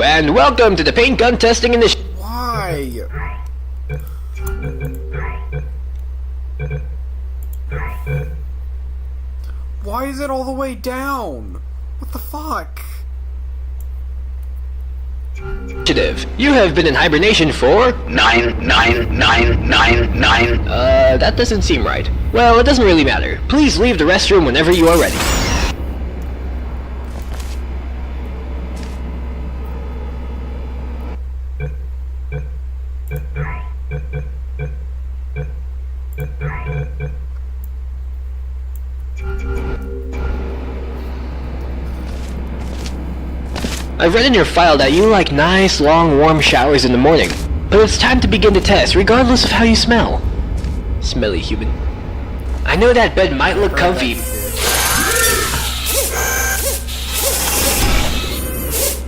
And welcome to the paint gun testing initiative. Why? Why is it all the way down? What the fuck? You have been in hibernation for 99999. That doesn't seem right. Well, it doesn't really matter. Please leave the restroom whenever you are ready. I've read in your file that you like nice, long, warm showers in the morning. But it's time to begin the test, regardless of how you smell. Smelly human. I know that bed might look comfy,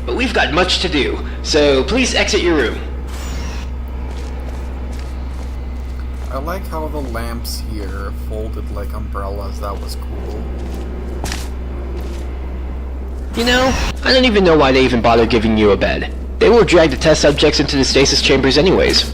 but we've got much to do, so please exit your room. I like how the lamps here folded like umbrellas. That was cool. You know, I don't even know why they even bother giving you a bed. They will drag the test subjects into the stasis chambers anyways.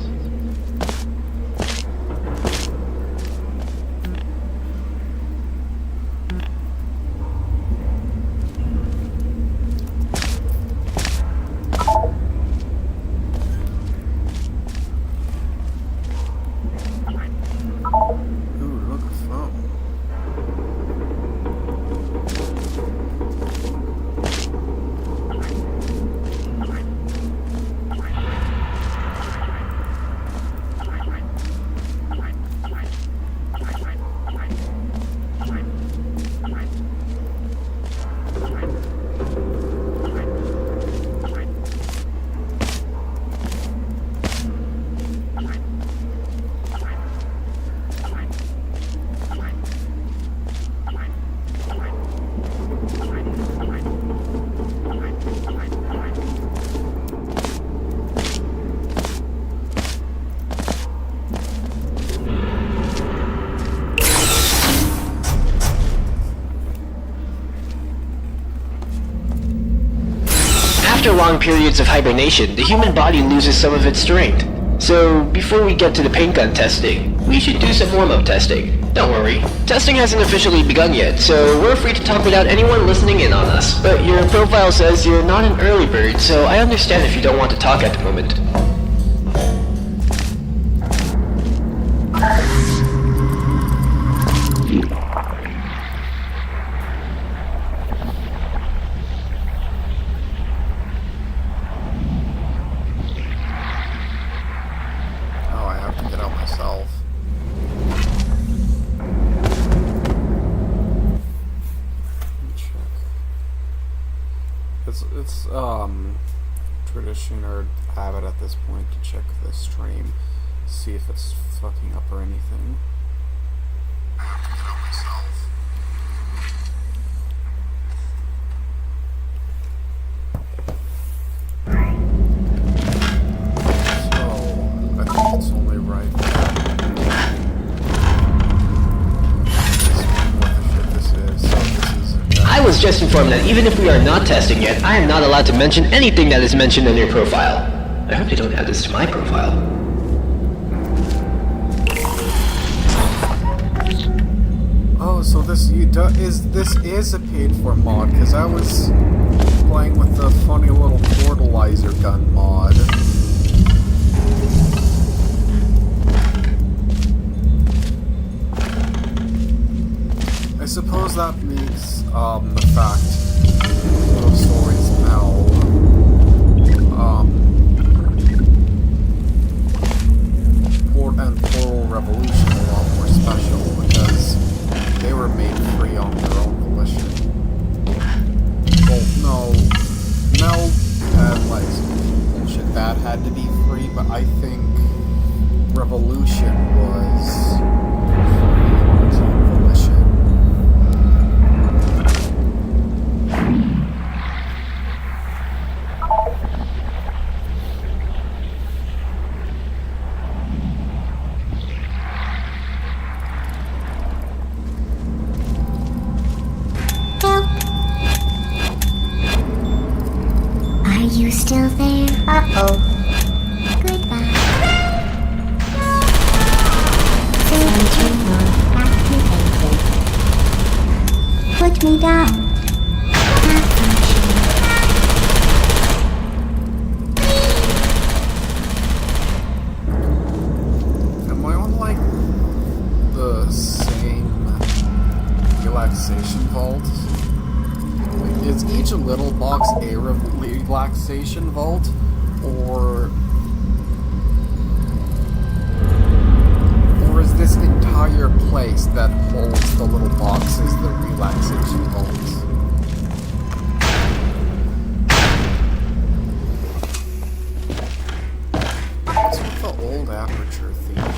After long periods of hibernation, the human body loses some of its strength. So, before we get to the paint gun testing, we should do some warm-up testing. Don't worry, testing hasn't officially begun yet, so we're free to talk without anyone listening in on us. But your profile says you're not an early bird, so I understand if you don't want to talk at the moment. It's tradition or habit at this point to check the stream, see if it's fucking up or anything. I have to get out myself. informed that even if we are not testing yet, I am not allowed to mention anything that is mentioned in your profile. I hope they don't add this to my profile. Oh, so this is a paid-for mod, because I was playing with the funny little portalizer gun mod. I suppose that makes the fact of Soaring Smell and Portal Revolution a lot more special, because they were made free on their own volition. Well, no, Mel had like bullshit that had to be free, but I think Revolution was free on its own volition. Are you still there? Uh-oh. Goodbye. Signature mode activated. Put me down. Malfunction. Am I on like the same relaxation vault? Like, is each little box a relaxation vault, or is this entire place that holds the little boxes the relaxation vaults? What's with the old aperture theme?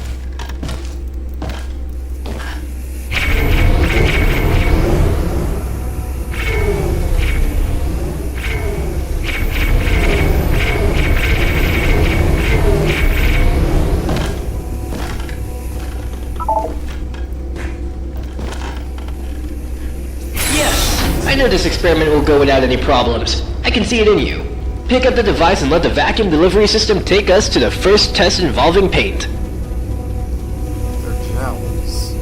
I know this experiment will go without any problems. I can see it in you. Pick up the device and let the vacuum delivery system take us to the first test involving paint. They're gels.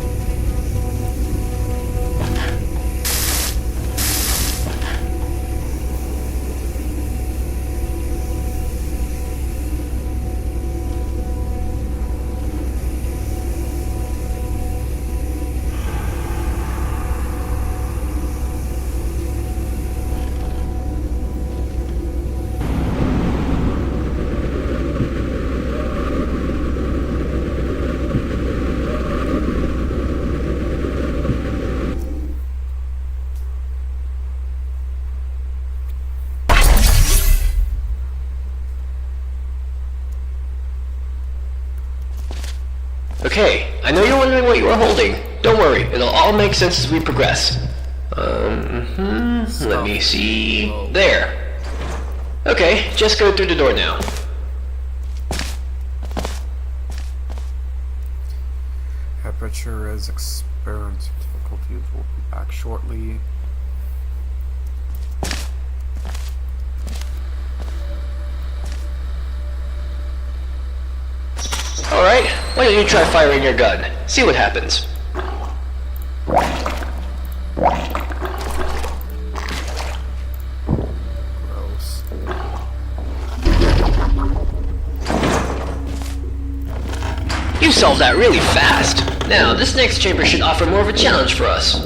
Okay, I know you're wondering what you are holding. Don't worry, it'll all make sense as we progress. Let me see. There. Okay, just go through the door now. Aperture is experiencing difficulties. We'll be back shortly. Alright, why don't you try firing your gun? See what happens. Gross. You solved that really fast. Now, this next chamber should offer more of a challenge for us.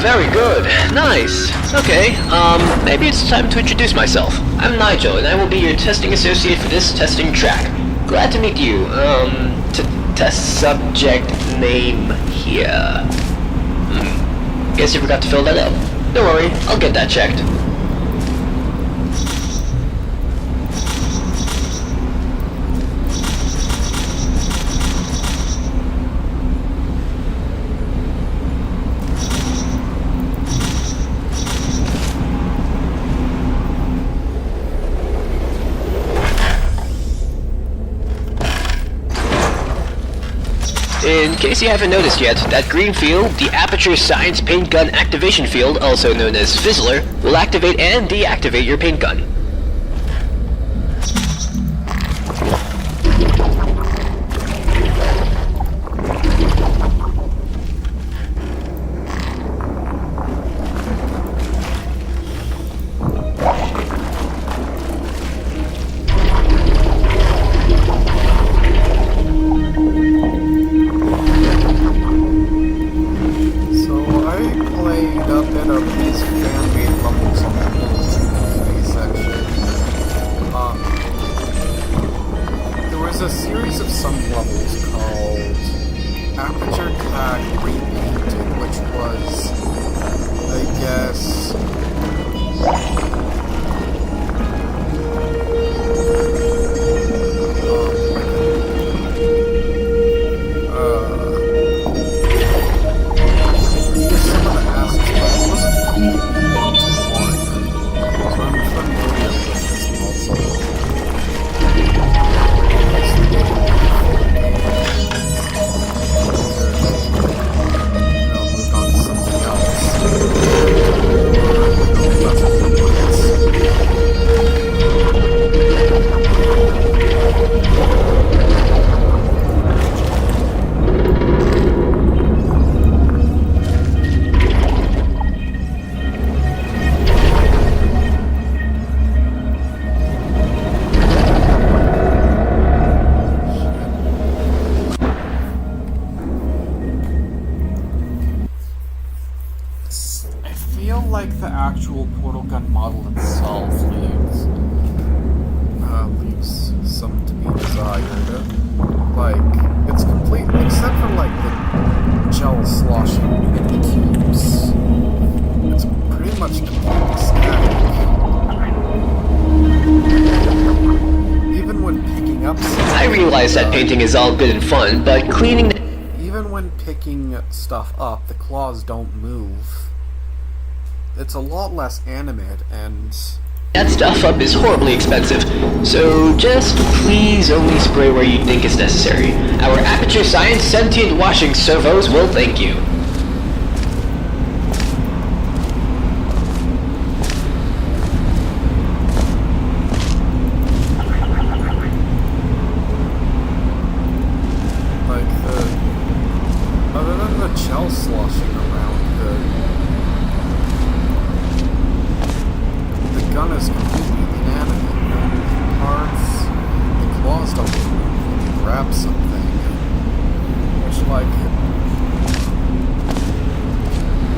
Very good. Nice. Okay, maybe it's time to introduce myself. I'm Nigel, and I will be your testing associate for this testing track. Glad to meet you. Test subject name here. Guess you forgot to fill that out. Don't worry, I'll get that checked. In case you haven't noticed yet, that green field, the Aperture Science Paint Gun Activation Field, also known as Fizzler, will activate and deactivate your paint gun. A series of some levels called Aperture Tag Repainted, which was, I guess, some of the assets, but it wasn't completely one-to-one, so I'm familiar with this also. Like the actual portal gun model itself leaves some to be desired. Like, it's complete, except for like the gel sloshing in the cubes. It's pretty much completely static. Even when picking up stuff, I realize that painting is all good and fun, but cleaning... Even when picking stuff up, the claws don't move. It's a lot less animate, and that stuff up is horribly expensive, so just please only spray where you think is necessary. Our Aperture Science sentient washing servos will thank you. Other than the gel sloshing around, the gun is completely inanimate. No parts, the claws don't move when you grab something. Which, like,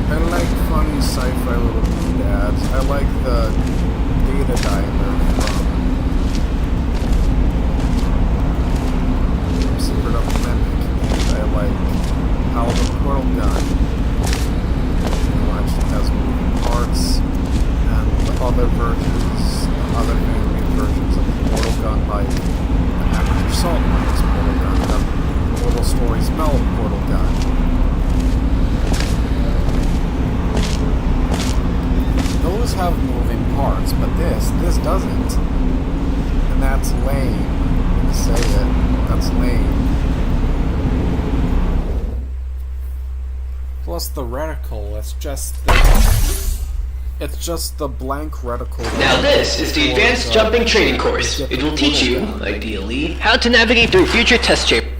I like funny sci-fi little doodads. I like the data diver from Secret of the Mimic. And I like how the portal gun actually has moving parts, and the other versions, other animated versions of the portal gun, like the Aperture Salt Mines portal gun, the Little Story Smell portal gun. Those have moving parts, but this doesn't. And that's lame. I'm gonna say it. That's lame. Plus the reticle, it's just the blank reticle. Now this is the Advanced Jumping Training Course. It will teach you, ideally, how to navigate through future test chambers.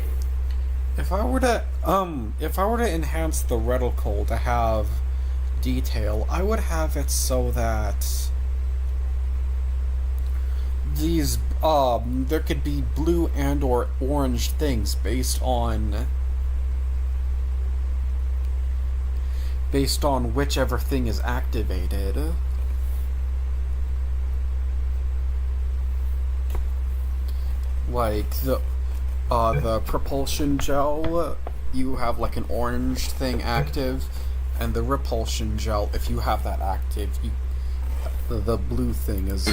If I were to enhance the reticle to have detail, I would have it so that these there could be blue and or orange things based on whichever thing is activated. Like the propulsion gel, you have like an orange thing active, and the repulsion gel, if you have that active, the blue thing is.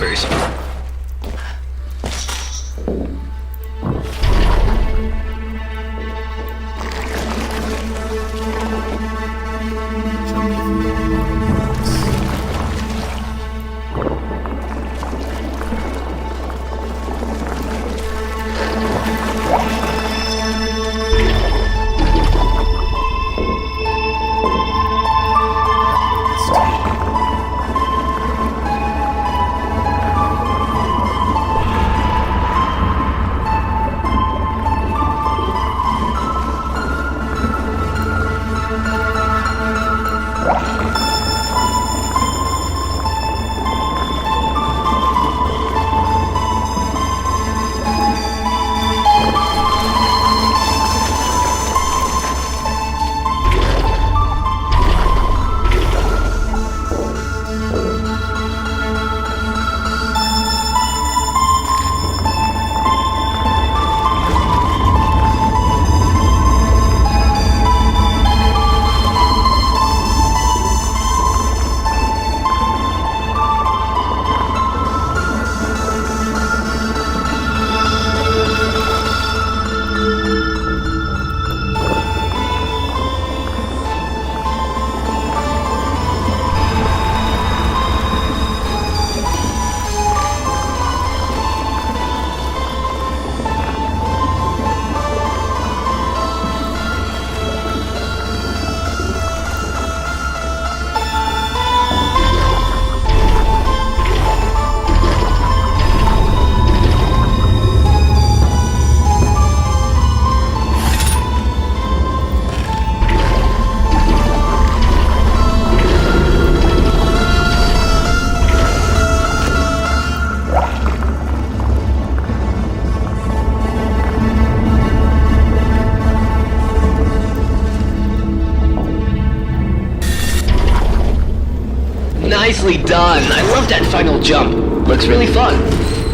Nicely done! I love that final jump. Looks really fun.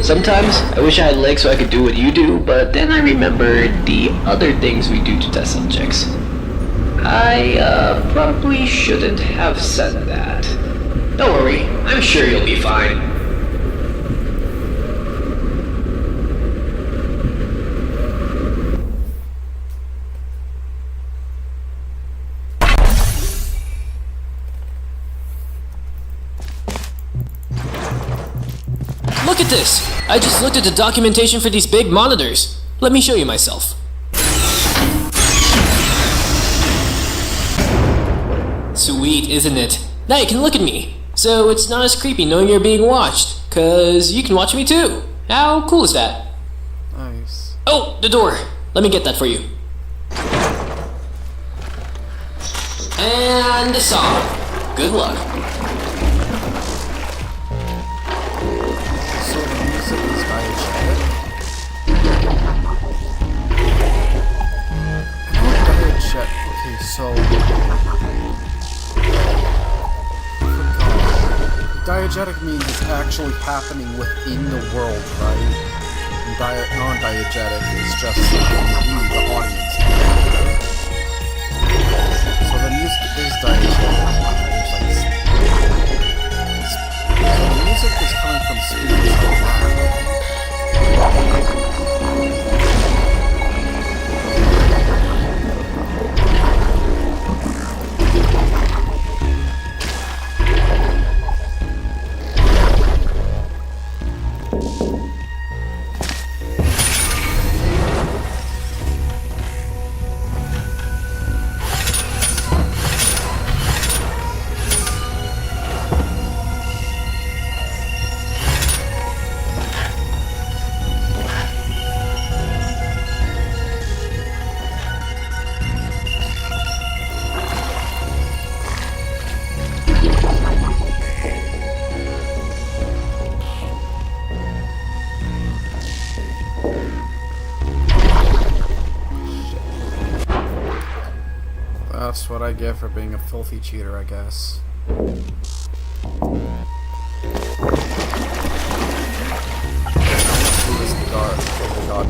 Sometimes I wish I had legs so I could do what you do, but then I remembered the other things we do to test subjects. I probably shouldn't have said that. Don't worry, I'm sure you'll be fine. Look at this! I just looked at the documentation for these big monitors. Let me show you myself. Sweet, isn't it? Now you can look at me. So it's not as creepy knowing you're being watched, 'cause you can watch me too. How cool is that? Nice. Oh, the door. Let me get that for you. And the song. Good luck. So the music is diegetic? Okay, so... Diegetic means it's actually happening within the world, right? And non-diegetic is just you, the audience. So the music is diegetic. So the music is coming from speakers like that. That's what I get for being a filthy cheater, I guess. Who is the god? The god.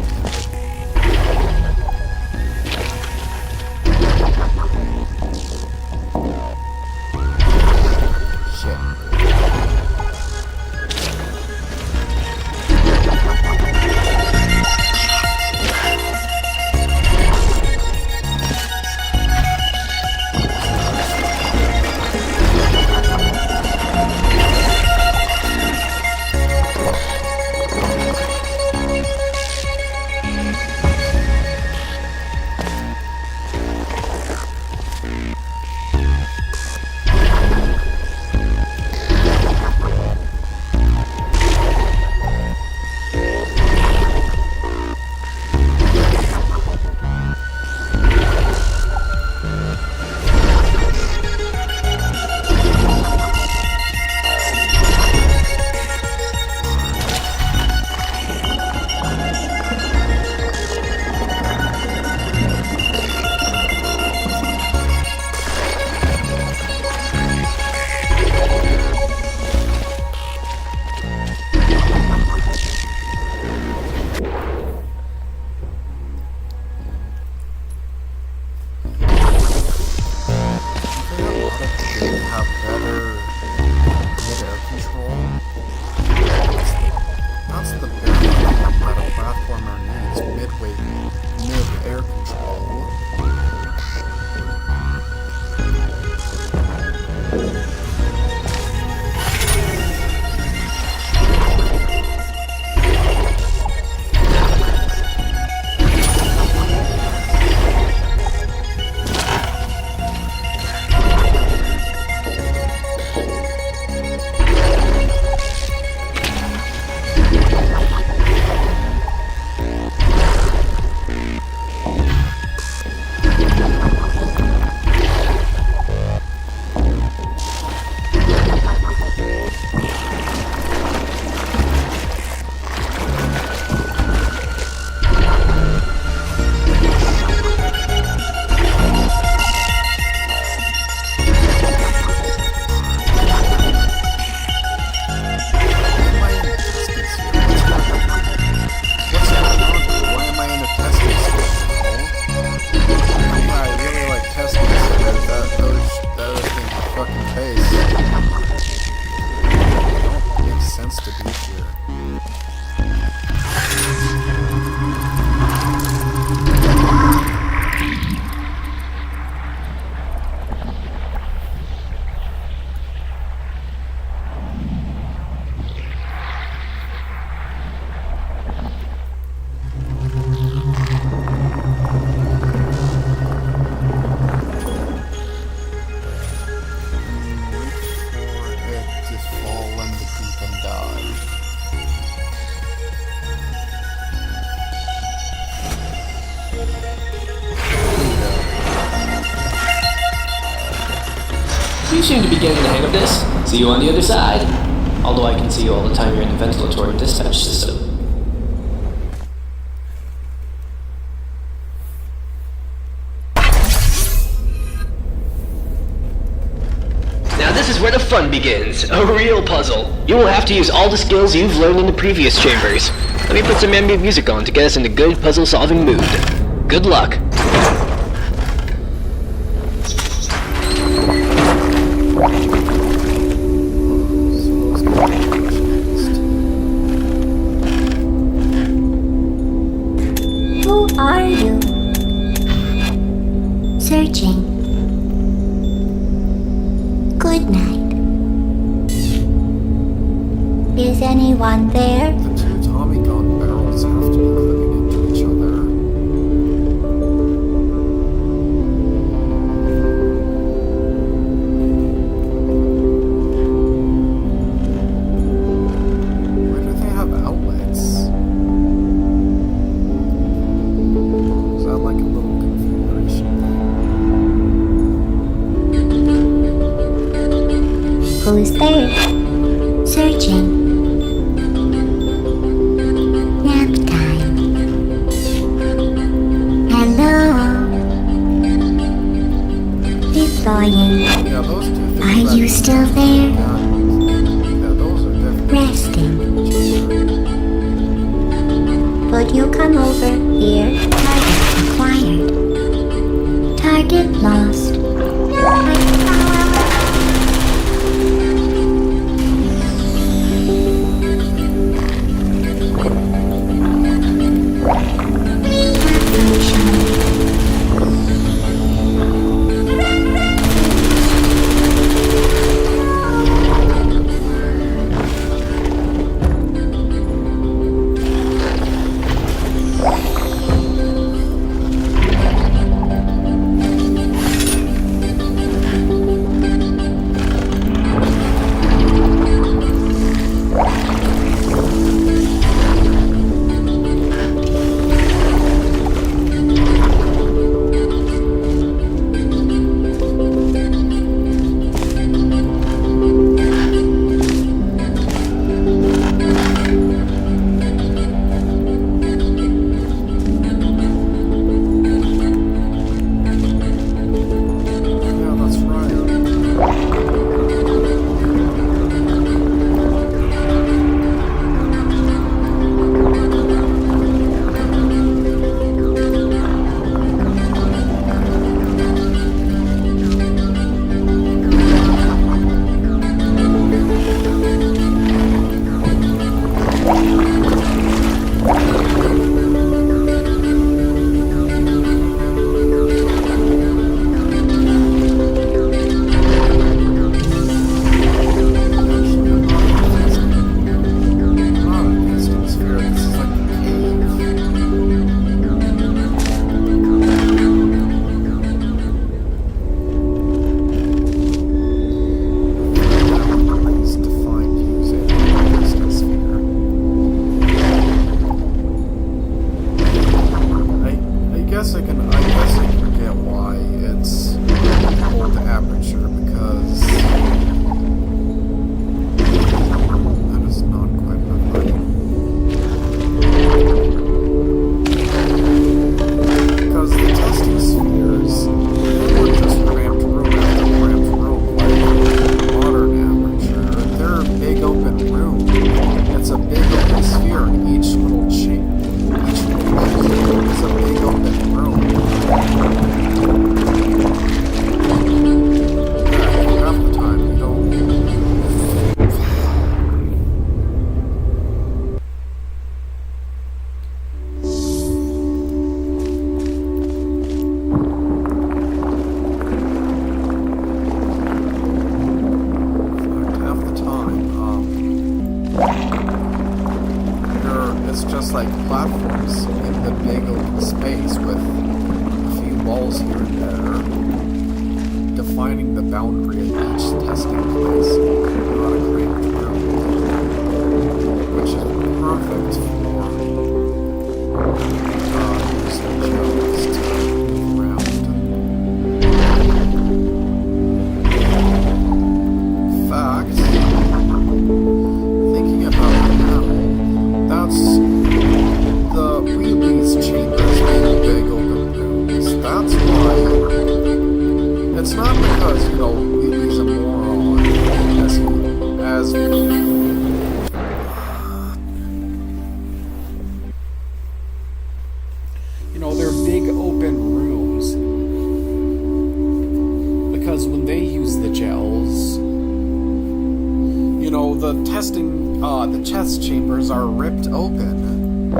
Shit. You seem to be getting the hang of this. See you on the other side. Although I can see you all the time you're in the ventilatory dispatch system. Now this is where the fun begins. A real puzzle. You will have to use all the skills you've learned in the previous chambers. Let me put some ambient music on to get us in a good puzzle-solving mood. Good luck. Who are you? Searching. Good night. Is anyone there? The two Tommy gun barrels have to be clipping into each other. Why do they have outlets? Is that like a little configuration thing? Who's there? Searching. Nap time. Hello. Deploying. Yeah, those two things. Are you still there? Yeah, those are definitely. Resting. Would you come over here? Target acquired. Target lost. Yeah, that's right. Not an instant sphere, this is like a cave. It's defined using an instant sphere. I guess I can get why it's called the aperture, because that is not quite enough light. Because the testing spheres, they were just cramped room after cramped room, like the modern aperture. They're a big open room. It's a big open sphere, and each little each little is a big open room. Half the time you don't. Half the time, it's just like platforms in the big open space with a few walls here and there, defining the boundary of each testing place, not a cramped room, which is perfect for using jokes. the test chambers are ripped open.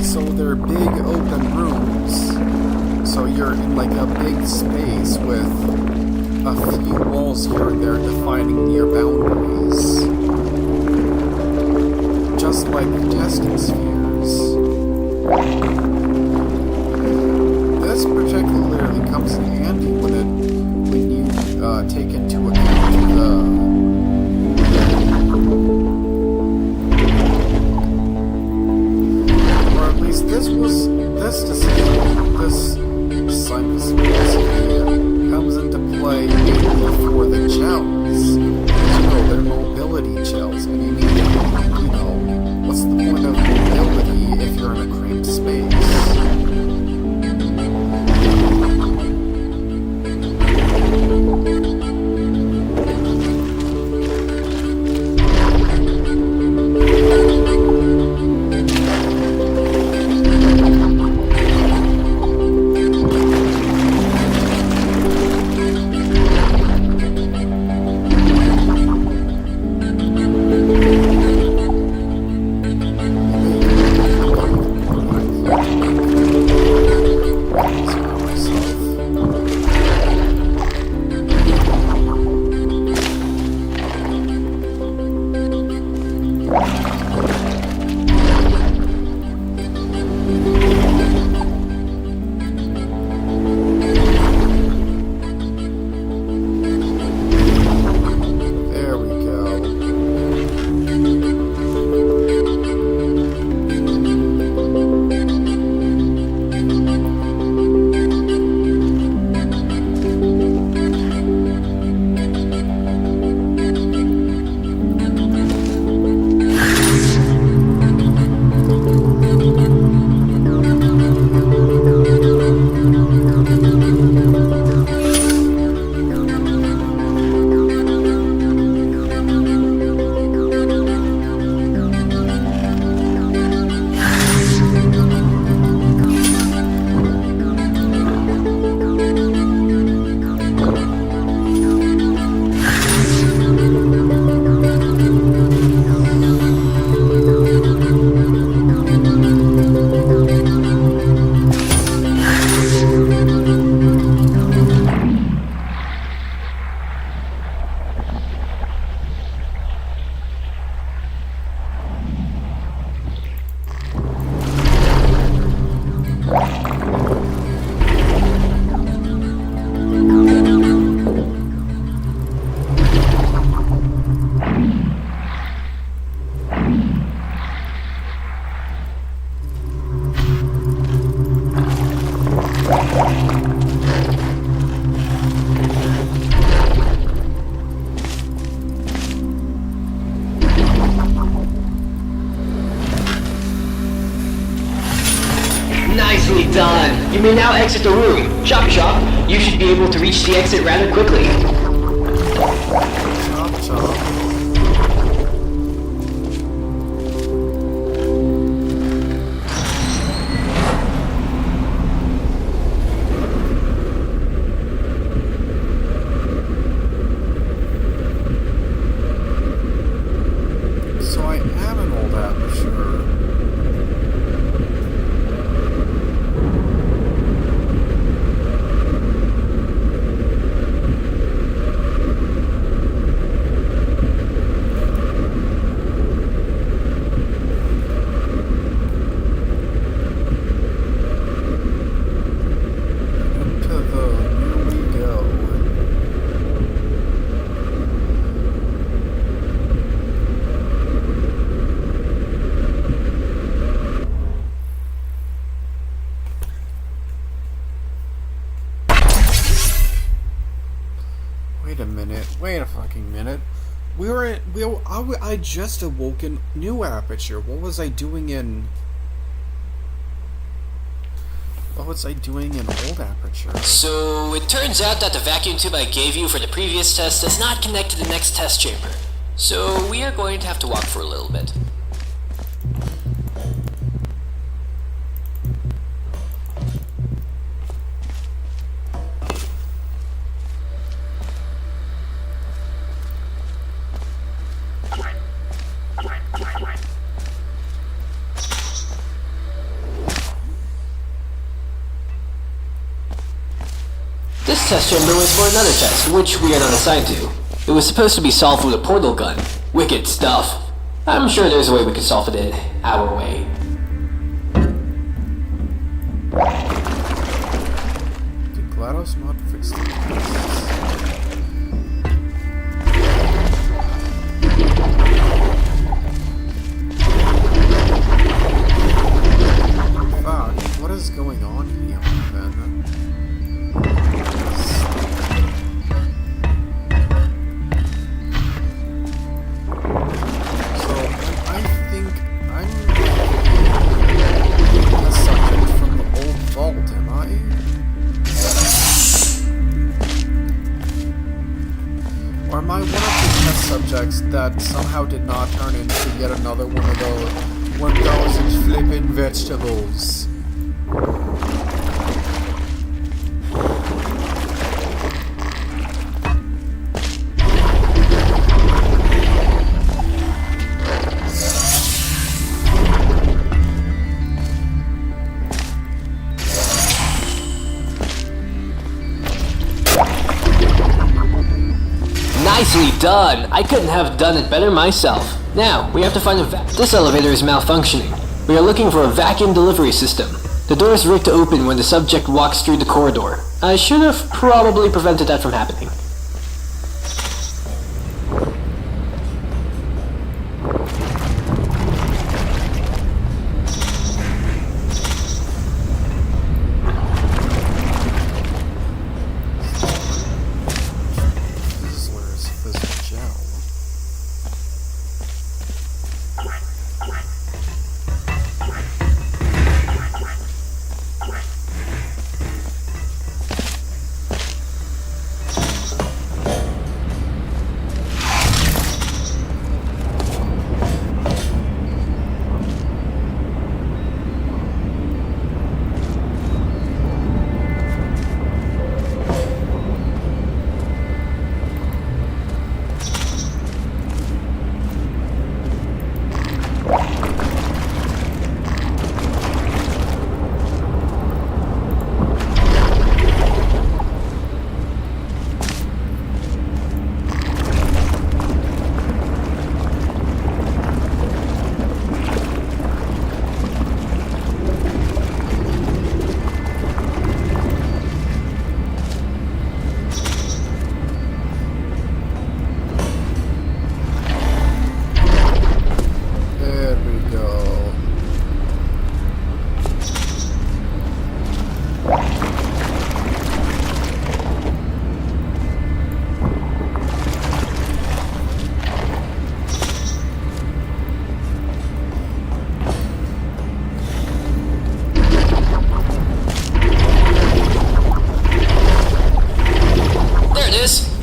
So they're big open rooms. So you're in like a big space with a few walls here and there defining your boundaries. Just like testing spheres. This particularly comes in handy when you take into account or at least this Simon's philosophy comes into play for the gels. They're mobility gels, and you need, what's the point of mobility if you're in a cramped space? Nicely done! You may now exit the room. Shop, you should be able to reach the exit rather quickly. Chop, chop. So I am an old aperture. Wait a fucking minute. I just awoken new aperture. What was I doing in old aperture? So, it turns out that the vacuum tube I gave you for the previous test does not connect to the next test chamber. So, we are going to have to walk for a little bit. This test chamber was for another test, which we are not assigned to. It was supposed to be solved with a portal gun. Wicked stuff. I'm sure there's a way we could solve it our way. Did GLaDOS not fix the tests? What is going on here, then? So, I think I'm a subject from the old vault, am I? Or am I one of the test subjects that somehow did not turn into yet another one of those 1,000 flippin' vegetables? Nicely done! I couldn't have done it better myself. Now, we have to find a This elevator is malfunctioning. We are looking for a vacuum delivery system. The door is rigged to open when the subject walks through the corridor. I should have probably prevented that from happening.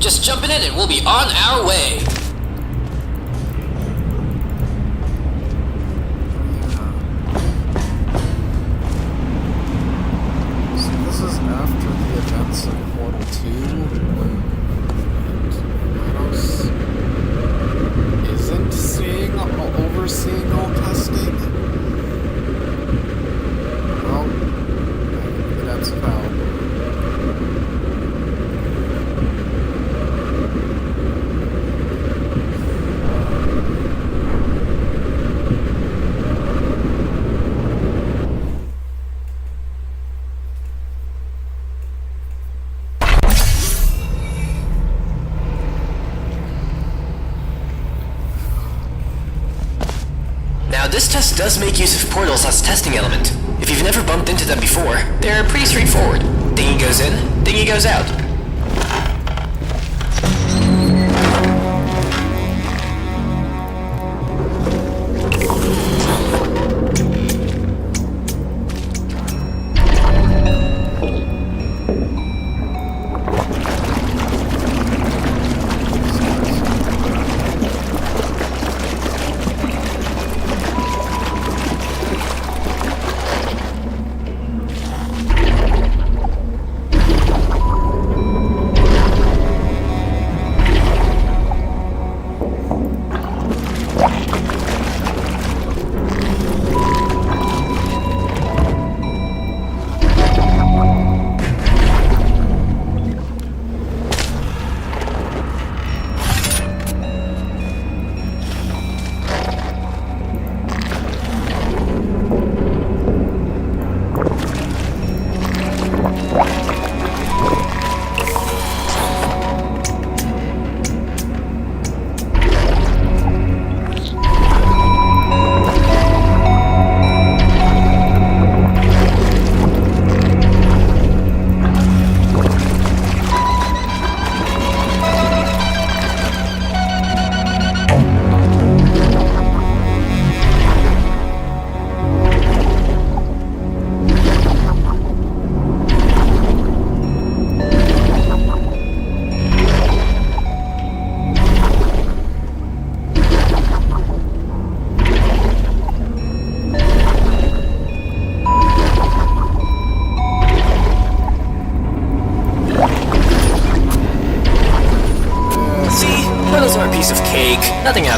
Just jumping in and we'll be on our way. So this is after the events of Portal 2, and GLaDOS isn't overseeing all testing. Well, maybe that's foul. Now, this test does make use of portals as a testing element. If you've never bumped into them before, they're pretty straightforward. Thingy goes in, thingy goes out.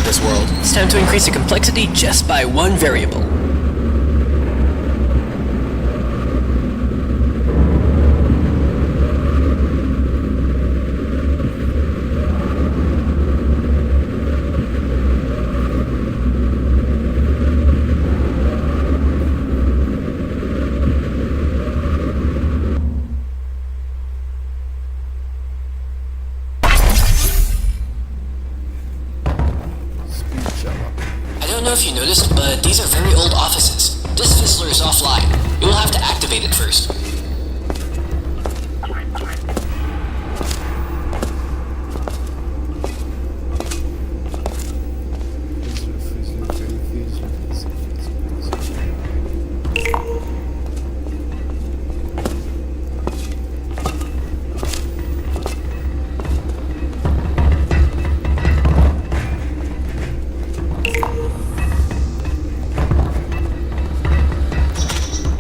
this world. It's time to increase the complexity just by one variable. I don't know if you noticed, but these are very old offices. This Fizzler is offline. You will have to activate it first.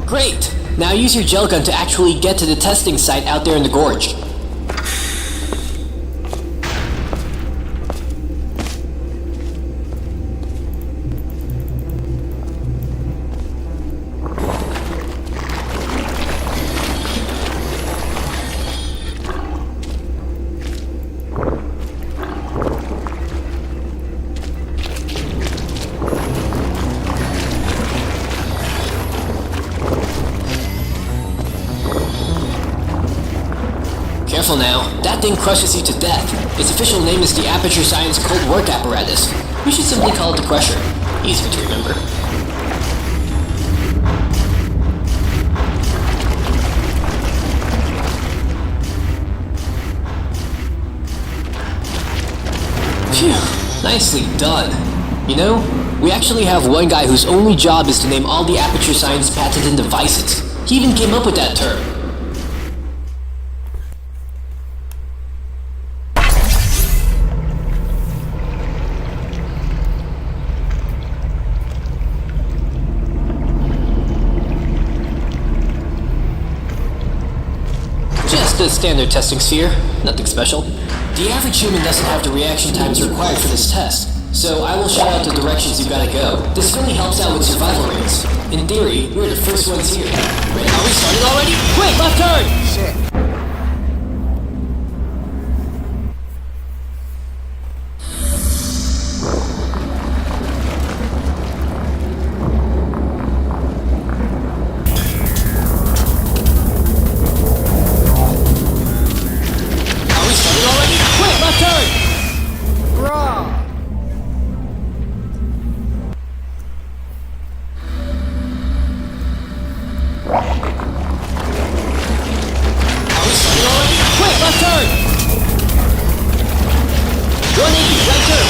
Great! Now use your gel gun to actually get to the testing site out there in the gorge. Careful now, that thing crushes you to death. Its official name is the Aperture Science Cold Work Apparatus. We should simply call it the Crusher. Easier to remember. Phew, nicely done. You know, we actually have one guy whose only job is to name all the Aperture Science patented devices. He even came up with that term. Just a standard testing sphere, nothing special. The average human doesn't have the reaction times required for this test, so I will shout out the directions you gotta go. This really helps out with survival rates. In theory, we're the first ones here. Wait, are we starting already? Quick, left turn! Shit. Are we starting already? Quick, left turn! Bruh! Are we starting already? Quick, left turn! 180, right turn!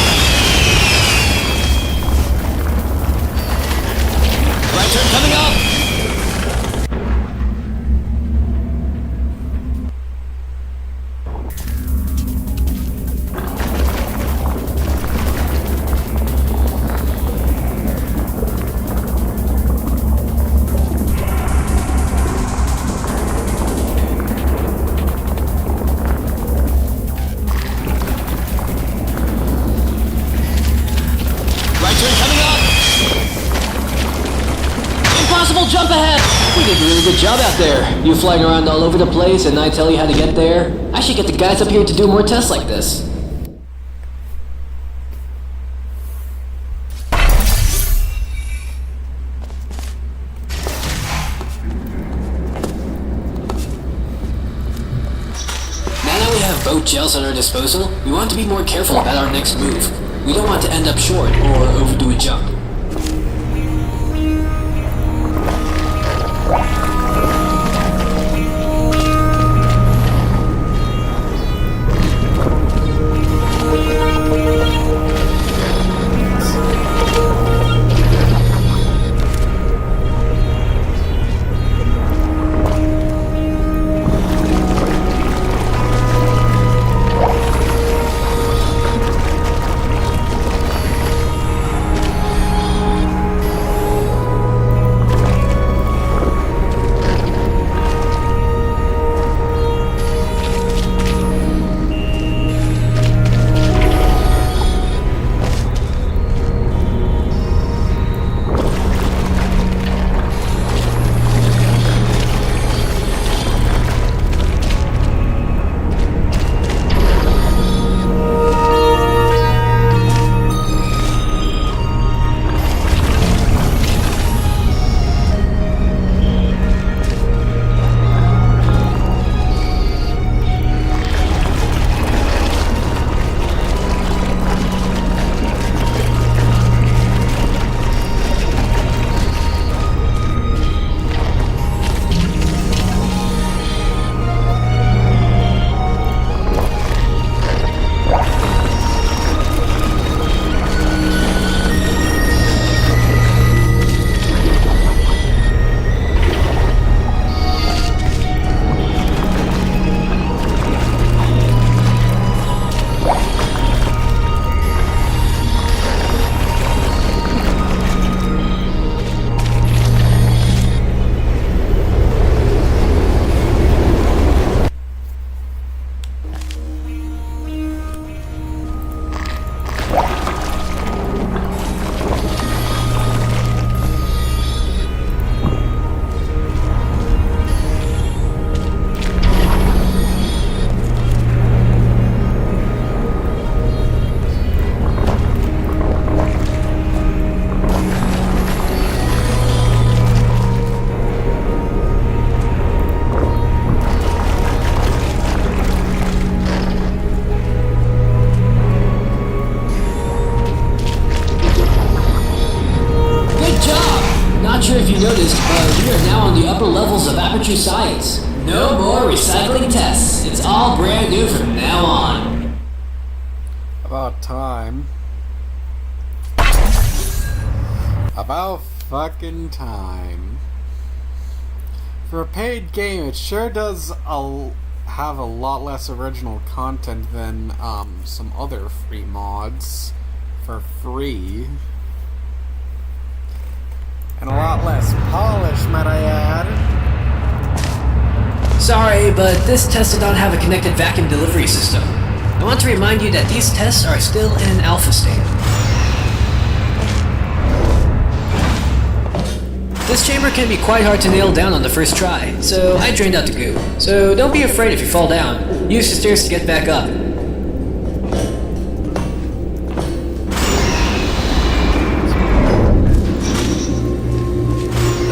Right turn coming up! Right turn coming up! Impossible jump ahead! We did a really good job out there. You flying around all over the place and I tell you how to get there. I should get the guys up here to do more tests like this. Now that we have both gels at our disposal, we want to be more careful about our next move. We don't want to end up short or overdo a jump. true science. No more recycling tests. It's all brand new from now on. About time. About fucking time. For a paid game, it sure does have a lot less original content than some other free mods for free. And a lot less polish, might I add. Sorry, but this test did not have a connected vacuum delivery system. I want to remind you that these tests are still in an alpha state. This chamber can be quite hard to nail down on the first try, so I drained out the goo. So don't be afraid if you fall down. Use the stairs to get back up.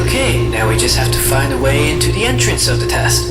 Okay, now we just have to find a way into the entrance of the test.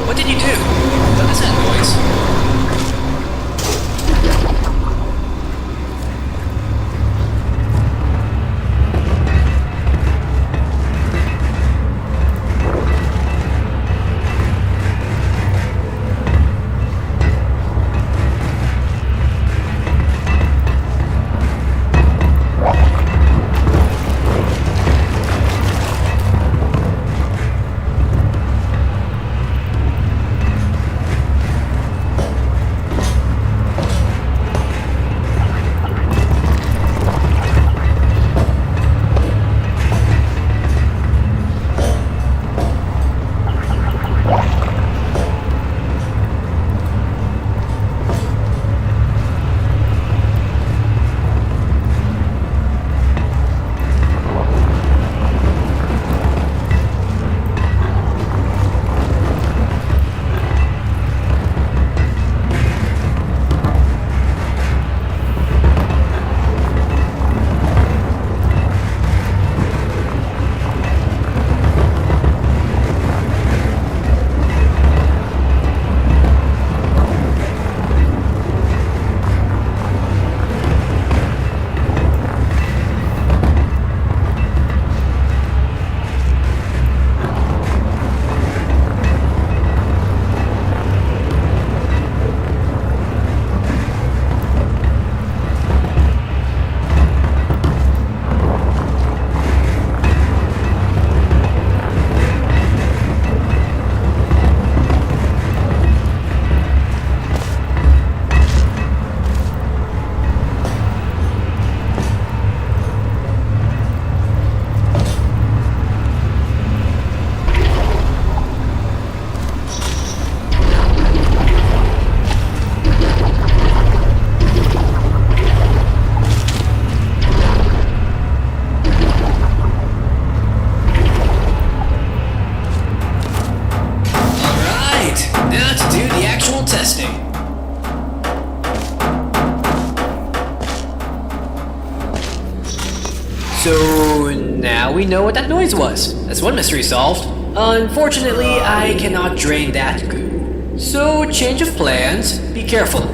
What did you do? What is that noise? So now we know what that noise was. That's one mystery solved. Unfortunately, I cannot drain that goo. So change of plans. Be careful.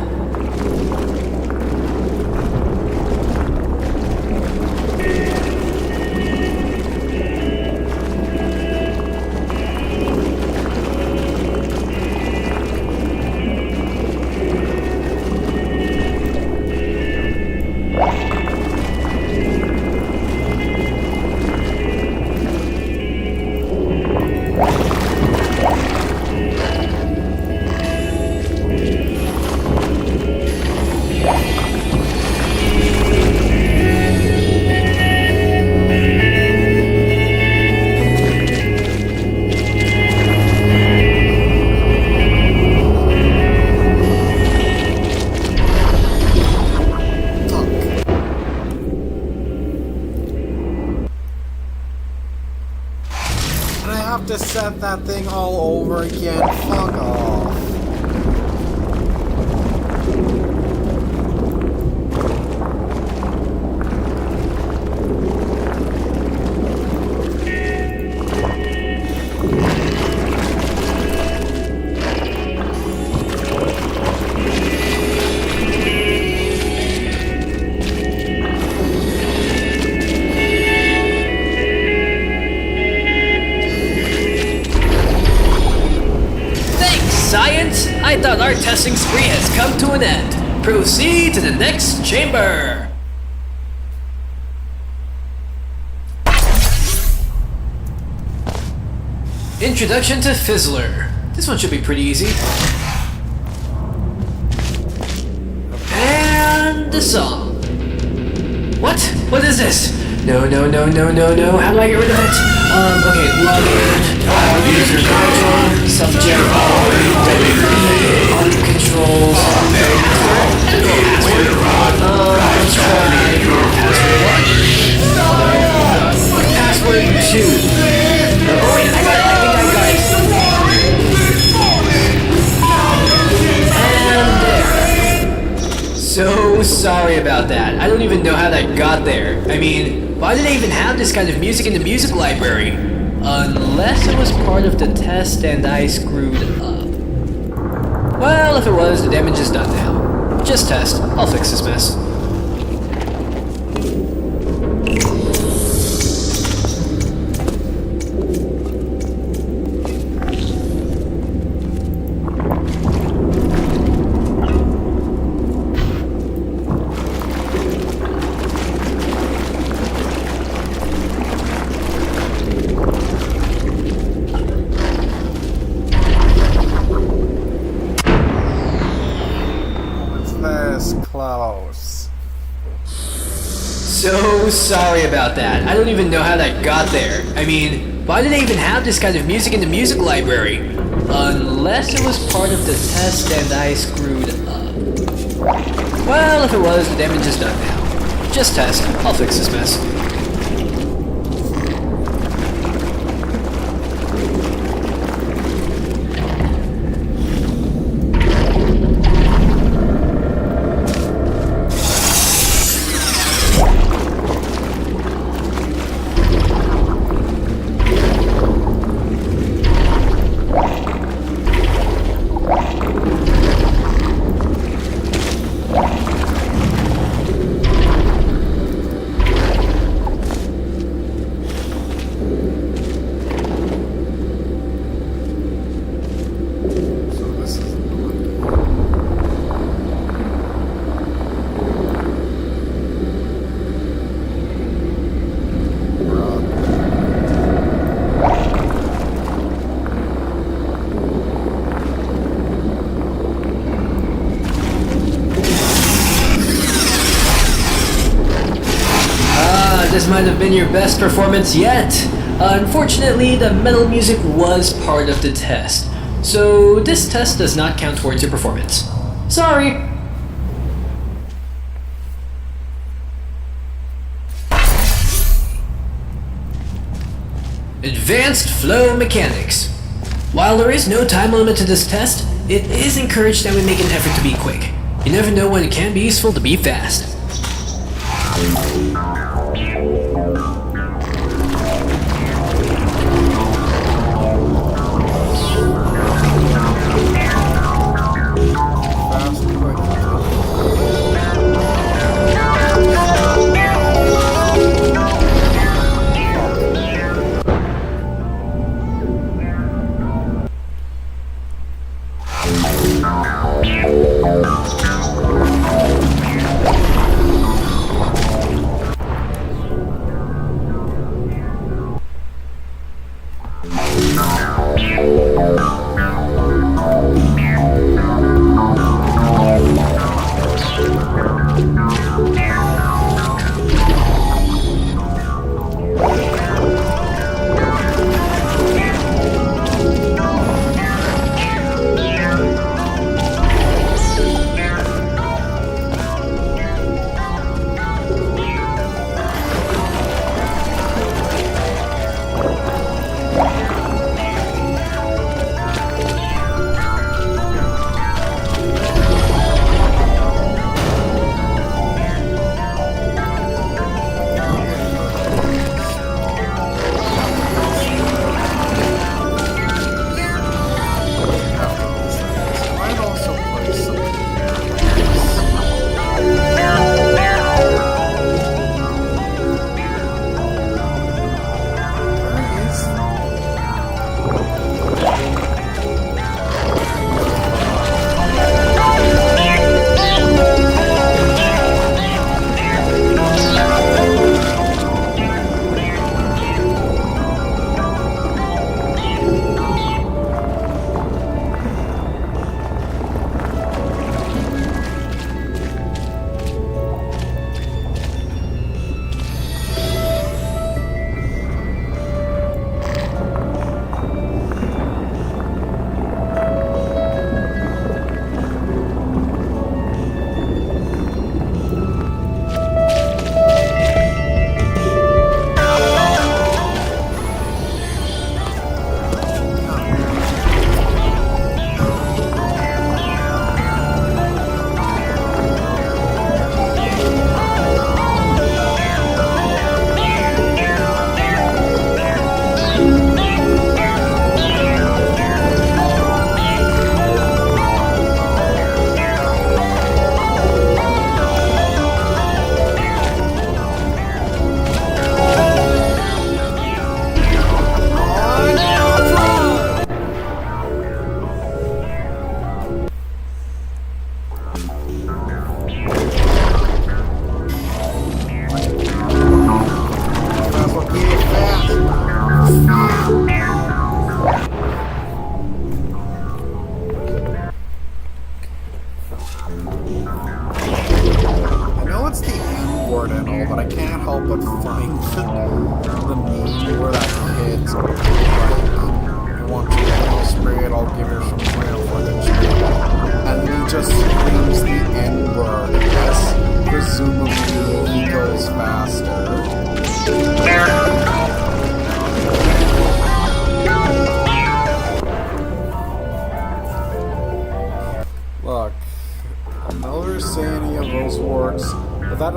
that thing all over again? Fuck off. Science, I thought our testing spree has come to an end. Proceed to the next chamber. Introduction to Fizzler. This one should be pretty easy. And the song. What? What is this? No. How do I get rid of it? Okay, login. User control. Subject. Audio controls. Let's try password 2. Oh wait, I got it. I think I got it. And there. So sorry about that. I don't even know how that got there. I mean, why do they even have this kind of music in the music library? Unless it was part of the test and I screwed up. Well, if it was, the damage is done now. Just test. I'll fix this mess. Close. So sorry about that. I don't even know how that got there. I mean, why do they even have this kind of music in the music library? Unless it was part of the test and I screwed up. Well, if it was, the damage is done now. Just test. I'll fix this mess. This might have been your best performance yet. Unfortunately, the metal music was part of the test, so this test does not count towards your performance. Sorry. Advanced Flow Mechanics. While there is no time limit to this test, it is encouraged that we make an effort to be quick. You never know when it can be useful to be fast.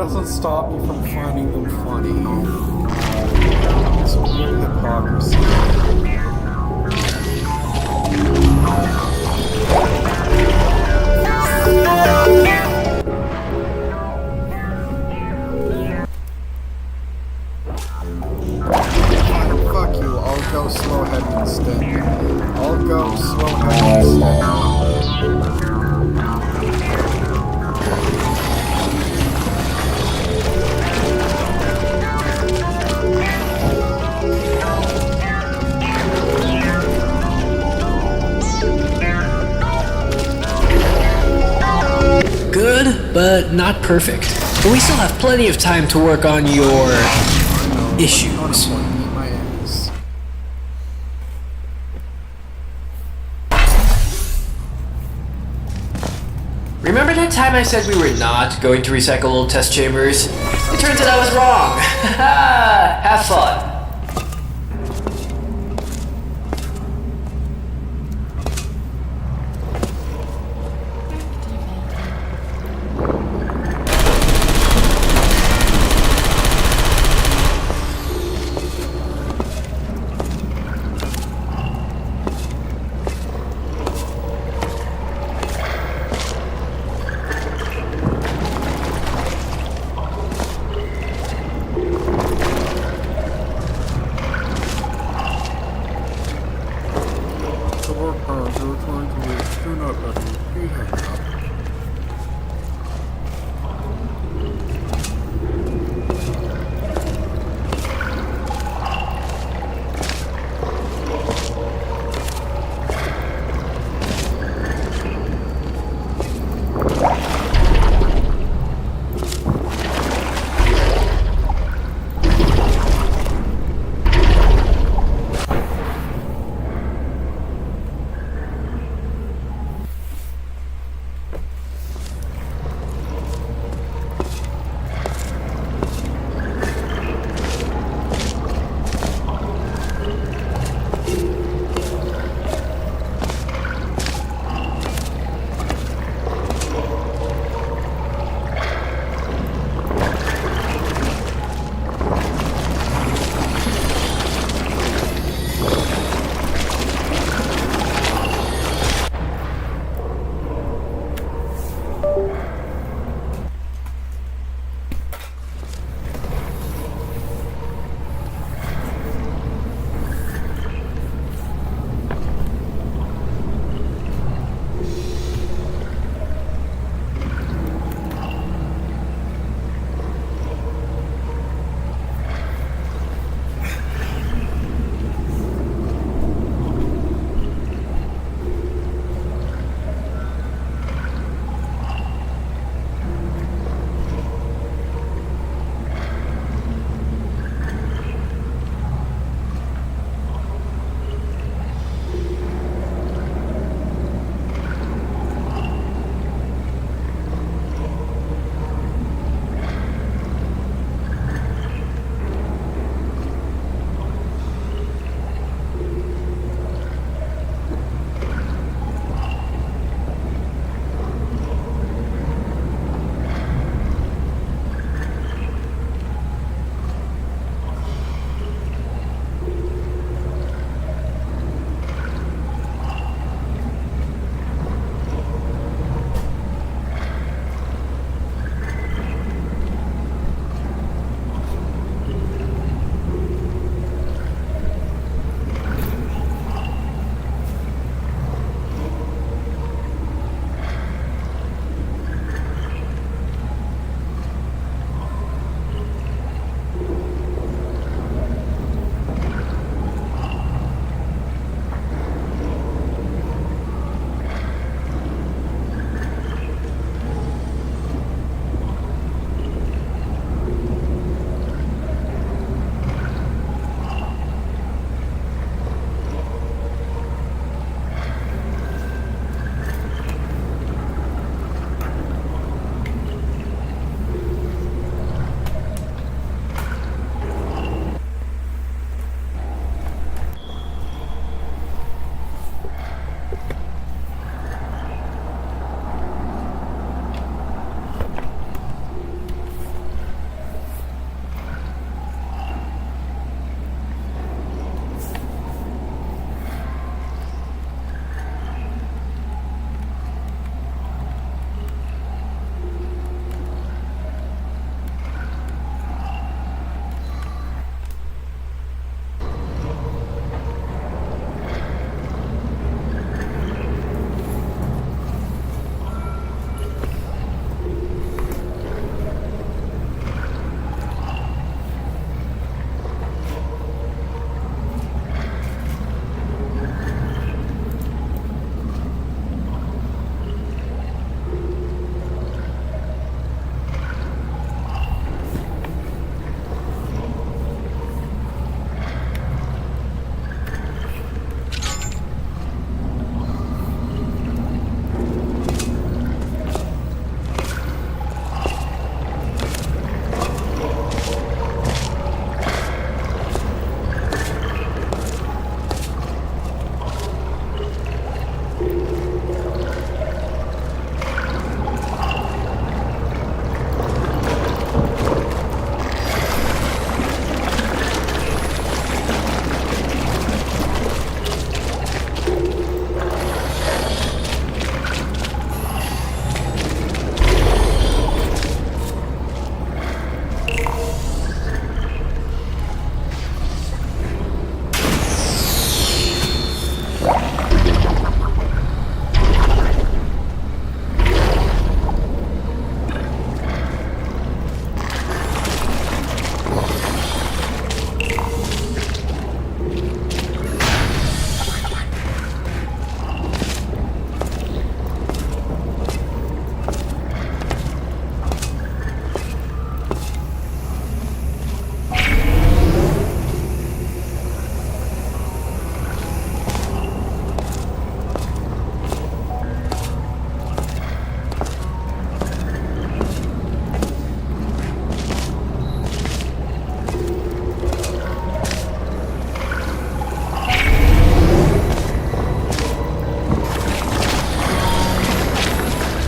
doesn't stop me from finding them funny. It's real hypocrisy. Fuck you, I'll go slow heavy instead. I'll go slow heavy instead. Good, but not perfect. But we still have plenty of time to work on your issues. My ass. Remember that time I said we were not going to recycle old test chambers? It turns out I was wrong. Have fun.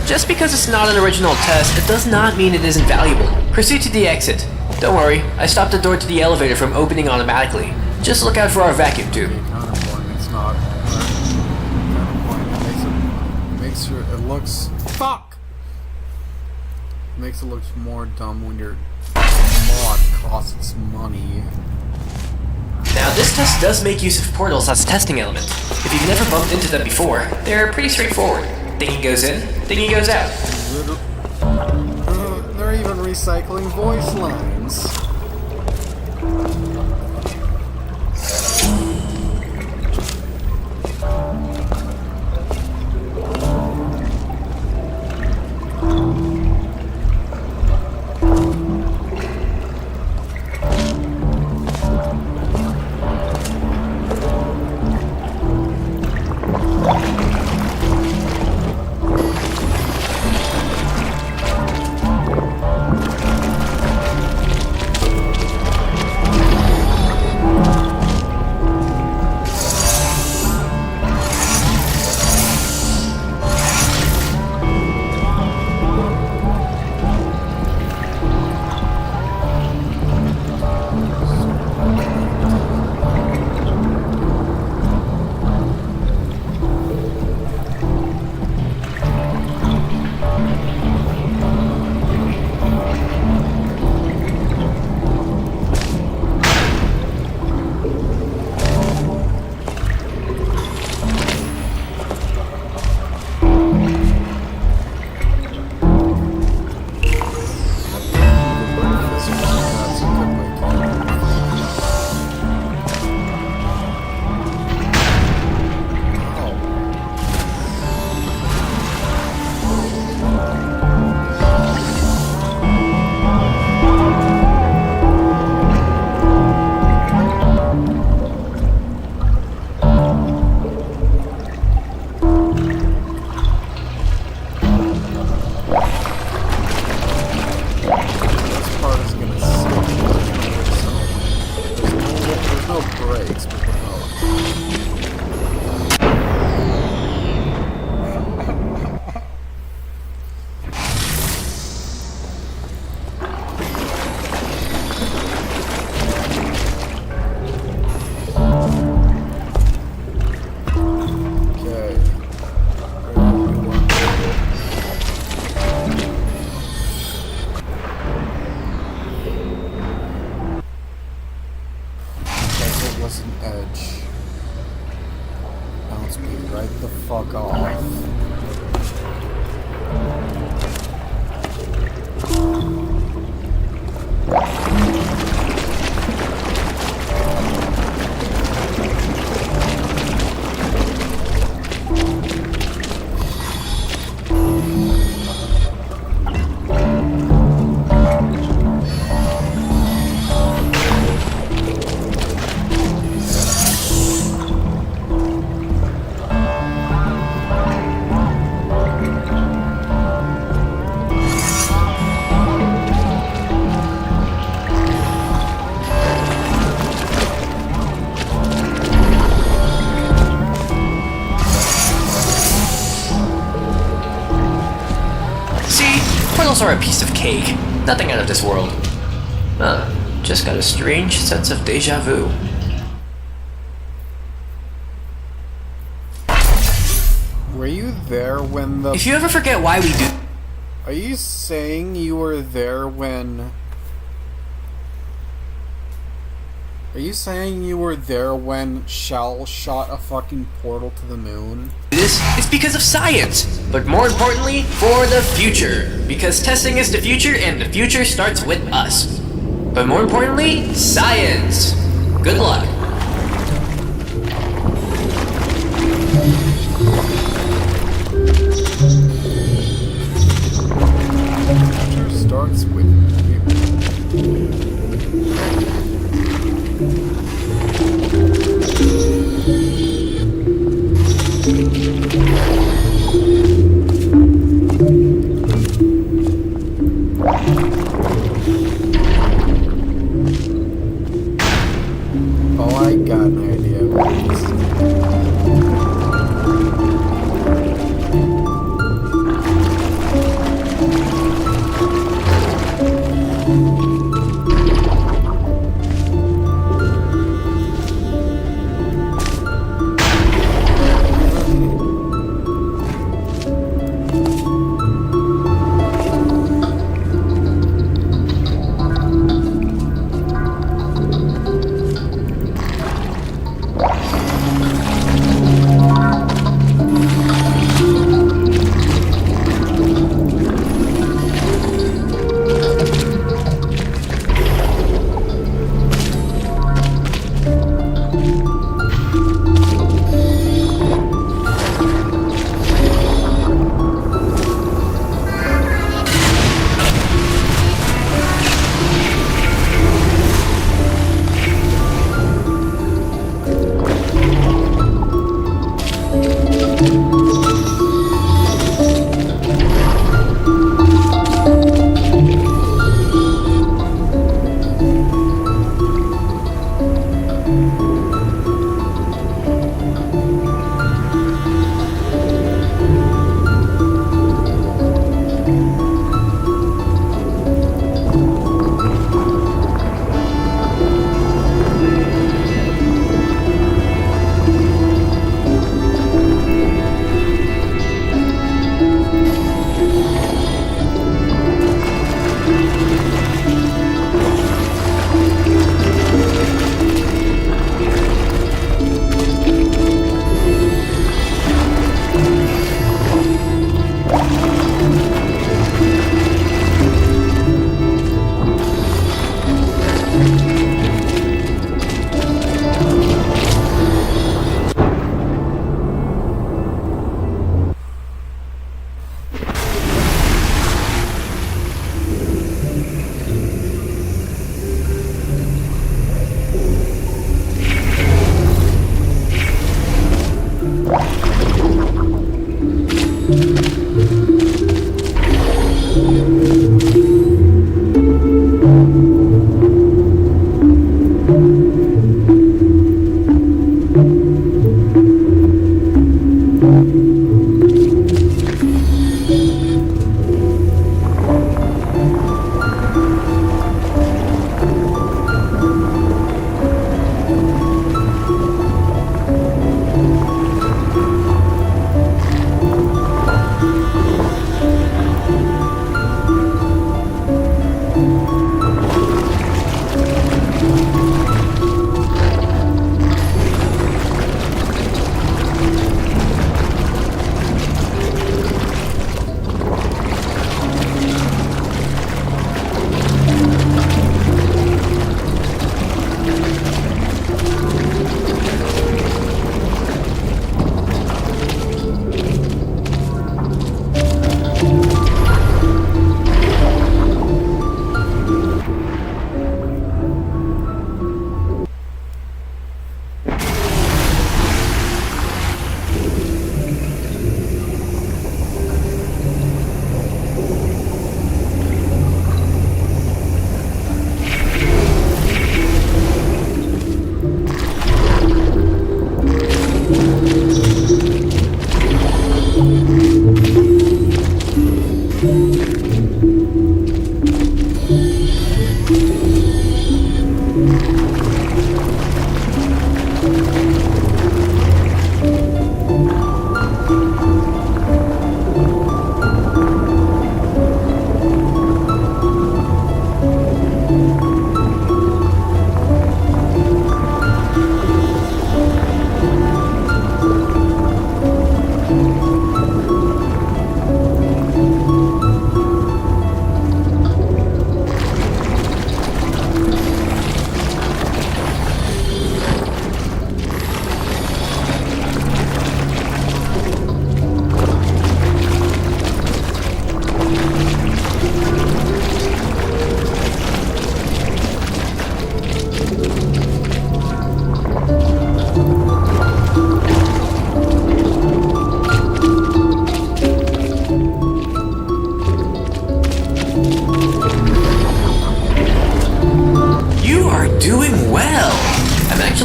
Just because it's not an original test, it does not mean it isn't valuable. Proceed to the exit. Don't worry, I stopped the door to the elevator from opening automatically. Just look out for our vacuum tube. Counterpoint, it's not. Counterpoint, it makes sure it looks. Fuck! It makes it look more dumb when your mod costs money. Now, this test does make use of portals as a testing element. If you've never bumped into them before, they're pretty straightforward. Thingy goes in, thingy goes out. They're even recycling voice lines. Fuck off. Portals are a piece of cake. Nothing out of this world. Just got a strange sense of deja vu. Were you there when the... If you ever forget why we do... Are you saying you were there when... Are you saying you were there when Shell shot a fucking portal to the moon? This is because of science, but more importantly, for the future. Because testing is the future, and the future starts with us. But more importantly, science. Good luck. Future starts with you. Oh, I got an idea what this is.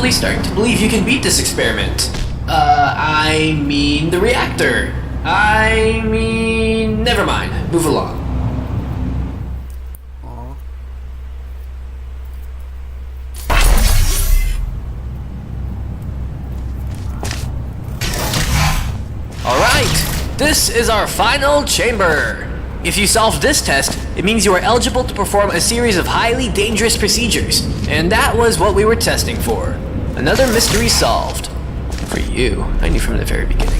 actually starting to believe you can beat this experiment. I mean the reactor. Never mind. Move along. Alright, this is our final chamber. If you solve this test, it means you are eligible to perform a series of highly dangerous procedures. And that was what we were testing for. Another mystery solved. For you, I knew from the very beginning.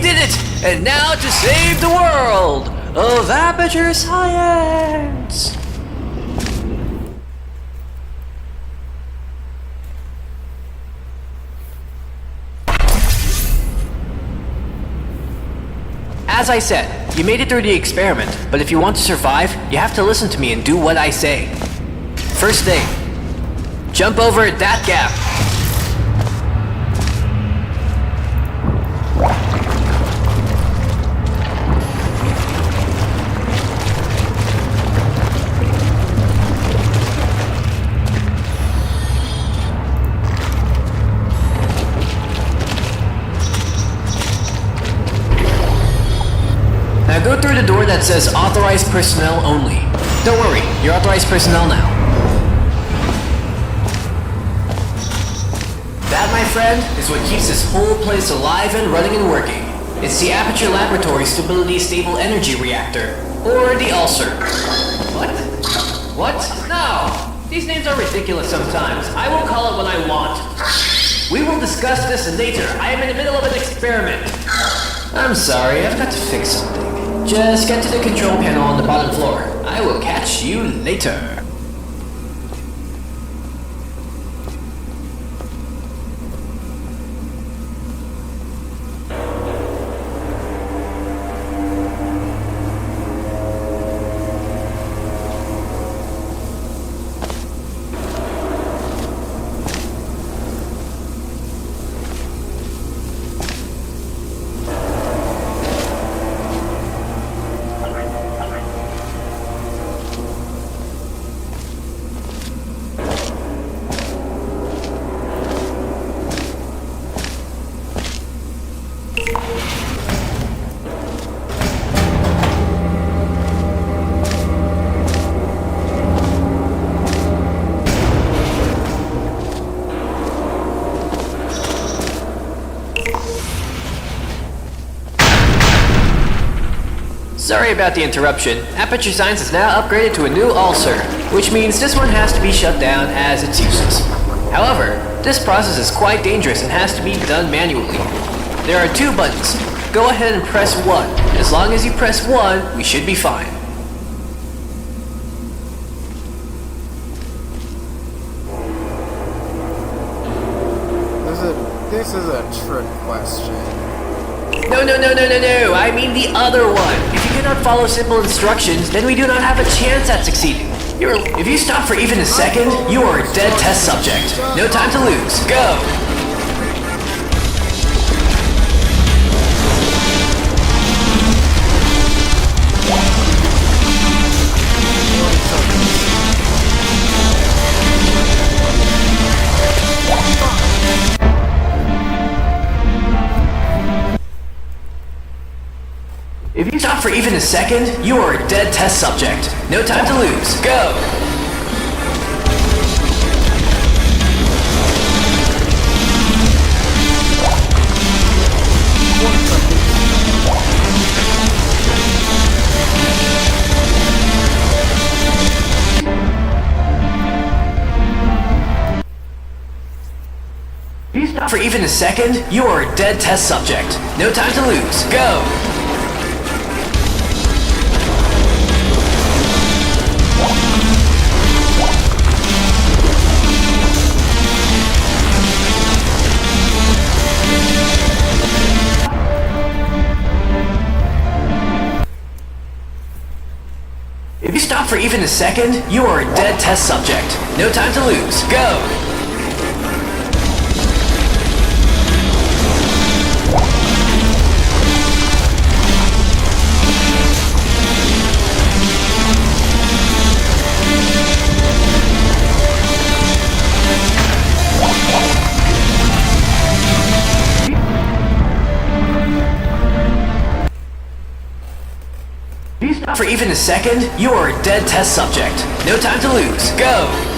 did it! And now to save the world of aperture science! As I said, you made it through the experiment, but if you want to survive, you have to listen to me and do what I say. First thing, jump over that gap. Now go through the door that says authorized personnel only. Don't worry, you're authorized personnel now. That, my friend, is what keeps this whole place alive and running and working. It's the Aperture Laboratory Stability Stable Energy Reactor, or the ulcer. What? What? No! These names are ridiculous sometimes. I will call it what I want. We will discuss this later. I am in the middle of an experiment. I'm sorry, I've got to fix something. Just get to the control panel on the bottom floor. I will catch you later. Sorry about the interruption. Aperture Science is now upgraded to a new ulcer, which means this one has to be shut down as it's useless. However, this process is quite dangerous and has to be done manually. There are two buttons. Go ahead and press 1. As long as you press 1, we should be fine. This is a trick question. No, I mean the other one. If you cannot follow simple instructions, then we do not have a chance at succeeding. If you stop for even a second, you are a dead test subject. No time to lose. Go! If you stop for even a second, you are a dead test subject. No time to lose. Go! If you stop for even a second, you are a dead test subject. No time to lose. Go! If you stop for even a second, you are a dead test subject. No time to lose. Go! If you stop for even a second, you are a dead test subject. No time to lose. Go!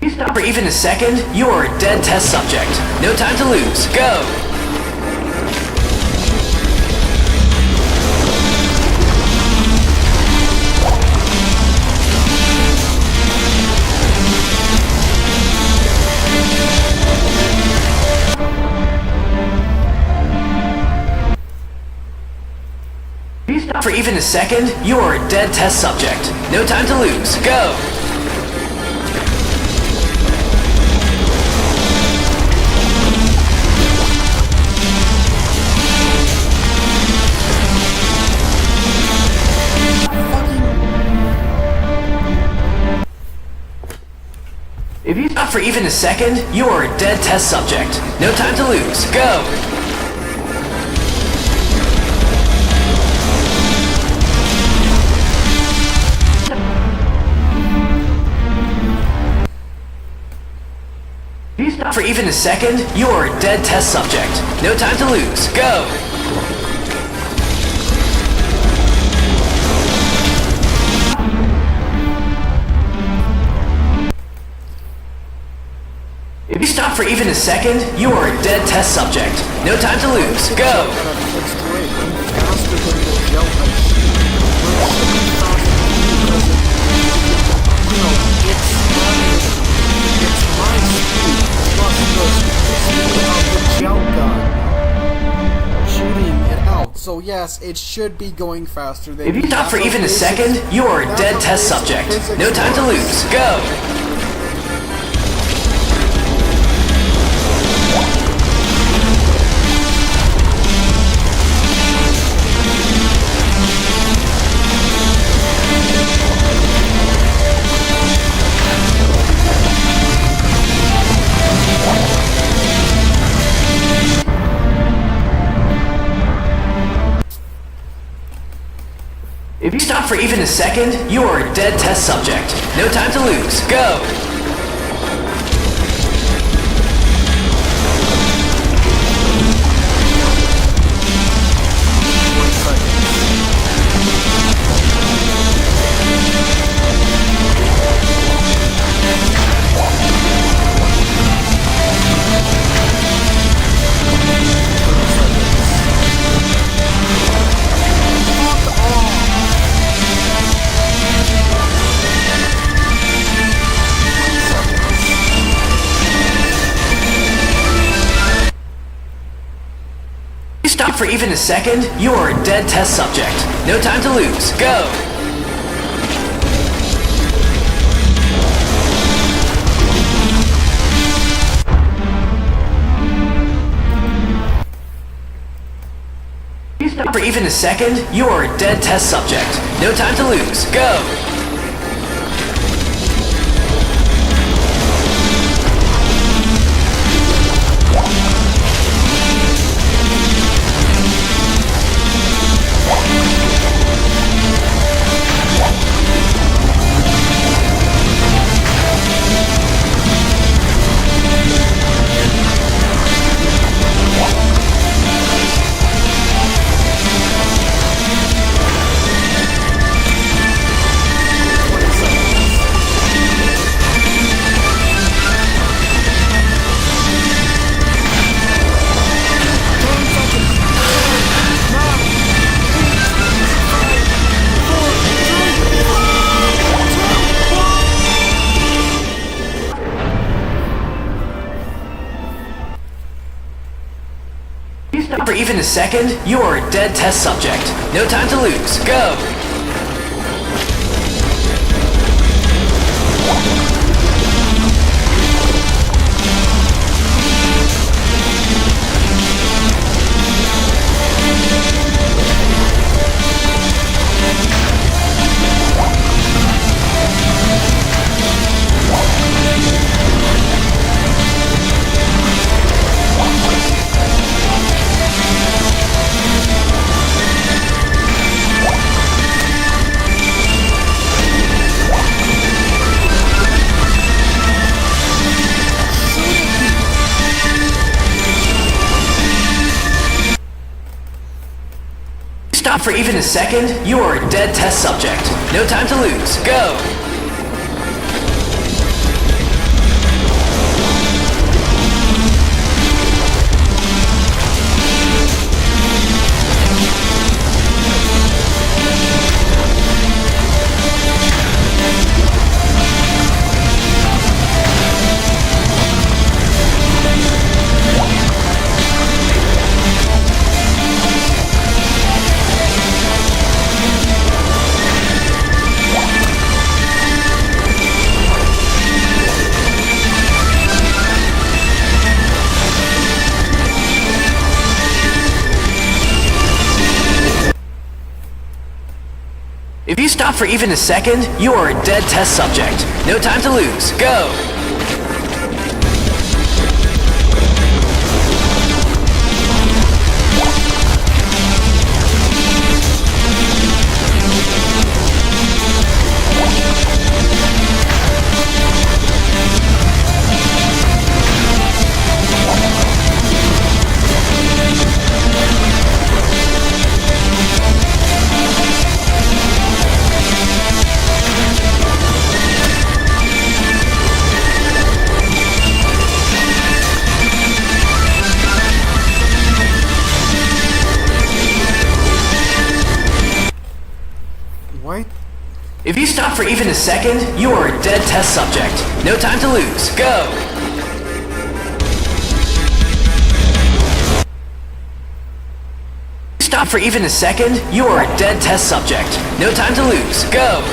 If you stop for even a second, you are a dead test subject. No time to lose. Go! If you stop for even a second, you are a dead test subject. No time to lose. Go! If you stop for even a second, you are a dead test subject. No time to lose. Go! If you stop for even a second, you are a dead test subject. No time to lose. Go! If you stop for even a second, you are a dead test subject. No time to lose. Go! So yes, it should be going faster than... If you stop for even a second, you are a dead test subject. No time to lose. Go! If you stop for even a second, you are a dead test subject. No time to lose. Go! Stop for even a second, you are a dead test subject. No time to lose. Go! Stop for even a second, you are a dead test subject. No time to lose. Go! Stop for even a second, you are a dead test subject. No time to lose. Go! Stop for even a second, you are a dead test subject. No time to lose. Go! you stop for even a second, you are a dead test subject. No time to lose. Go! What? If you stop for even a second, you are a dead test subject. No time to lose. Go! Stop for even a second, you are a dead test subject. No time to lose. Go!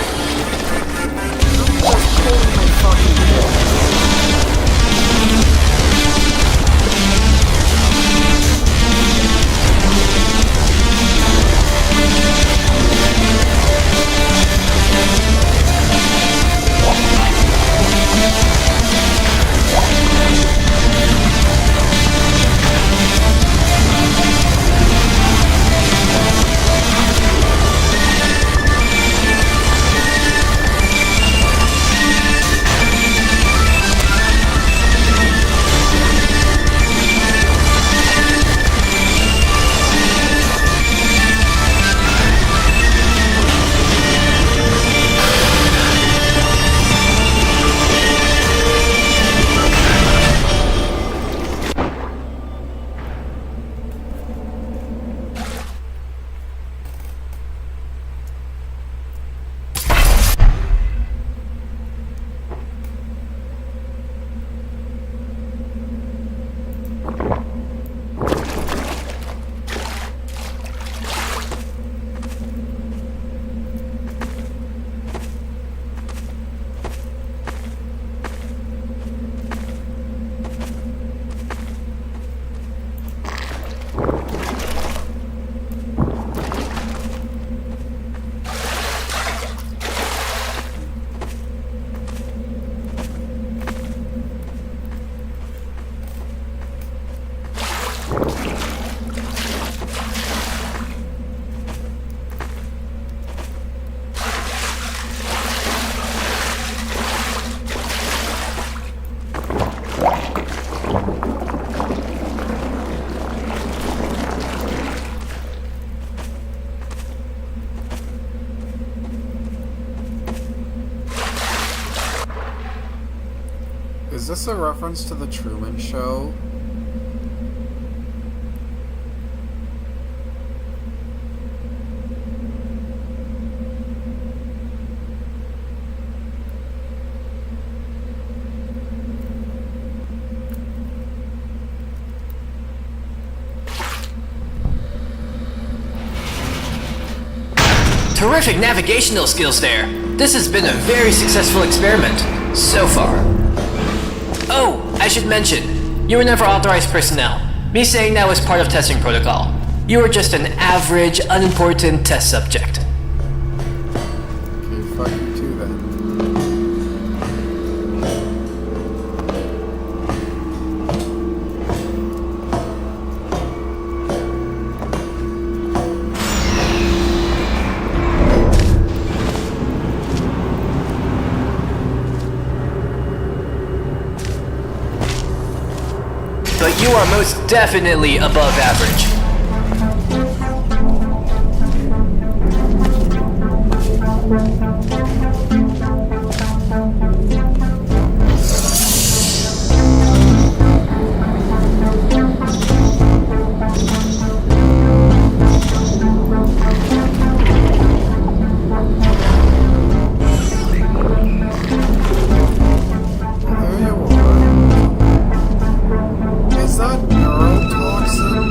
Is this a reference to the Truman Show? Terrific navigational skills there. This has been a very successful experiment, so far. Oh, I should mention, you were never authorized personnel. Me saying that was part of testing protocol. You were just an average, unimportant test subject. Okay, fuck you too then. But you are most definitely above average. There you are. Is that neurotoxin?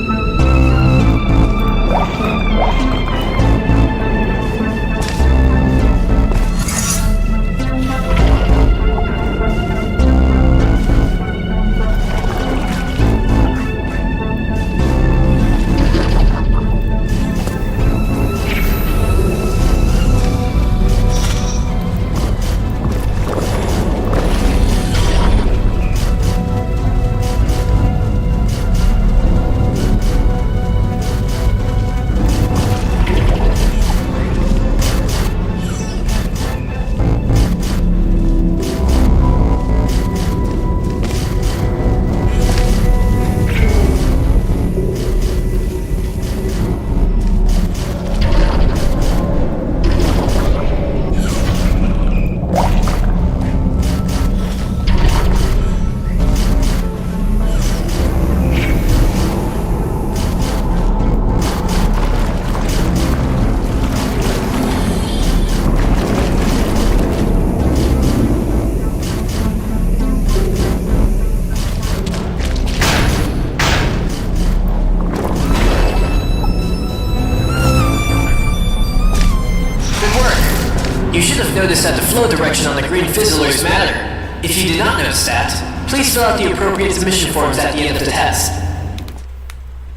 noticed that the flow direction on the green fizzlers matter. If you did not notice that, please fill out the appropriate submission forms at the end of the test.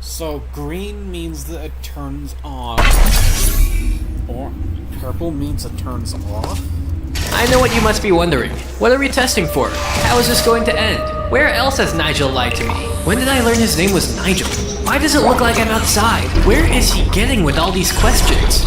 So green means that it turns on. Or purple means it turns off? I know what you must be wondering. What are we testing for? How is this going to end? Where else has Nigel lied to me? When did I learn his name was Nigel? Why does it look like I'm outside? Where is he getting with all these questions?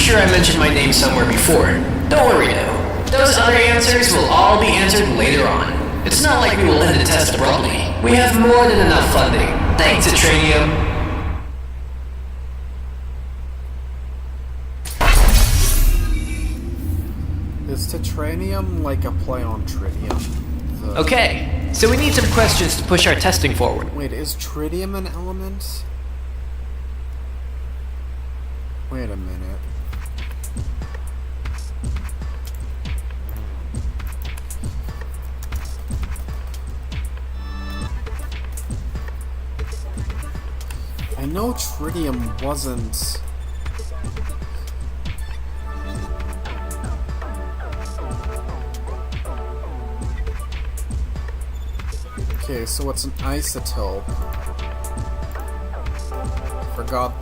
Sure I mentioned my name somewhere before. Don't worry though. Those other answers will all be answered later on. It's not like we will end the test abruptly. We have more than enough funding. Thanks, Atranium. Is Tetranium like a play on tritium? Okay, so we need some questions to push our testing forward. Wait, is tritium an element? Wait a minute. I know tritium wasn't... Okay, so it's an isotope.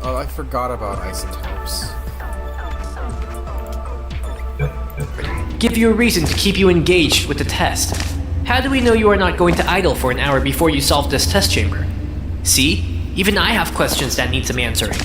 I forgot about isotopes. Give you a reason to keep you engaged with the test. How do we know you are not going to idle for an hour before you solve this test chamber? See? Even I have questions that need some answering.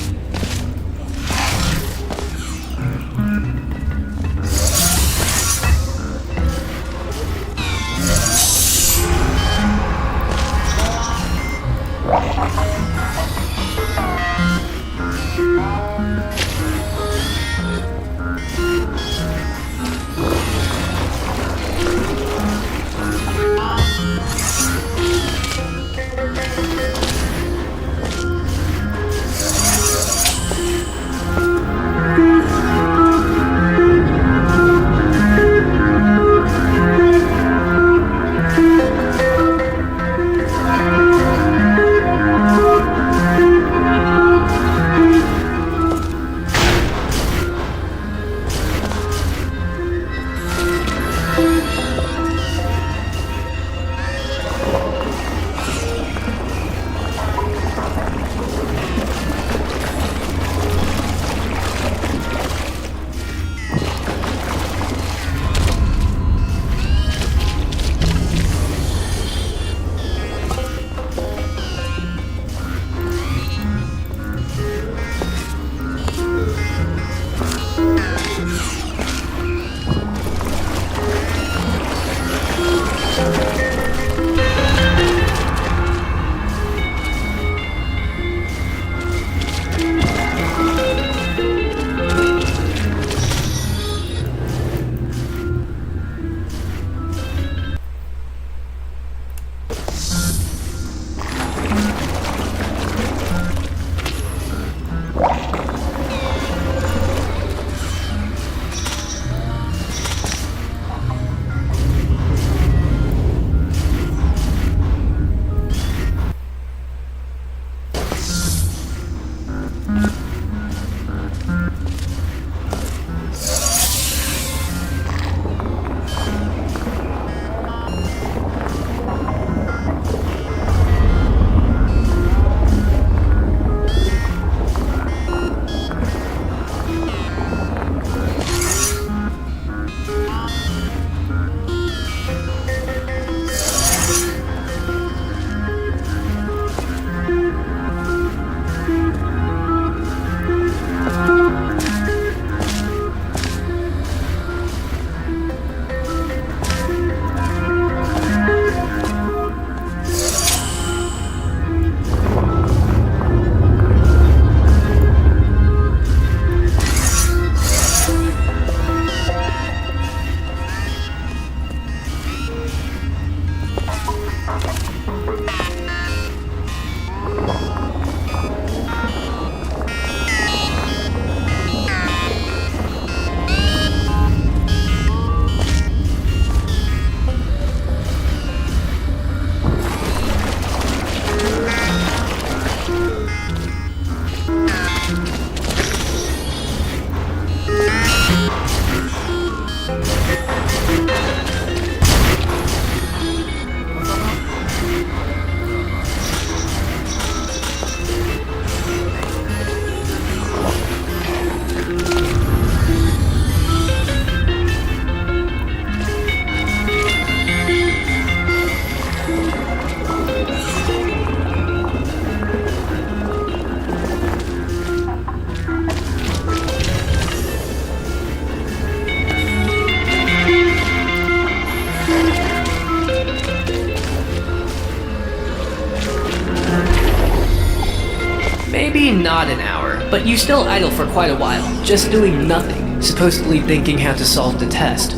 But you still idle for quite a while, just doing nothing, supposedly thinking how to solve the test.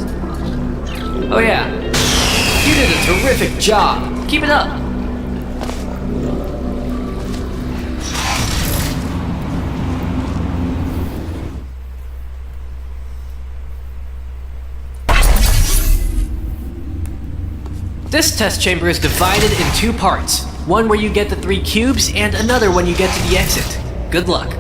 Oh yeah, you did a terrific job. Keep it up. This test chamber is divided in 2 parts. One where you get the 3 cubes, and another when you get to the exit. Good luck.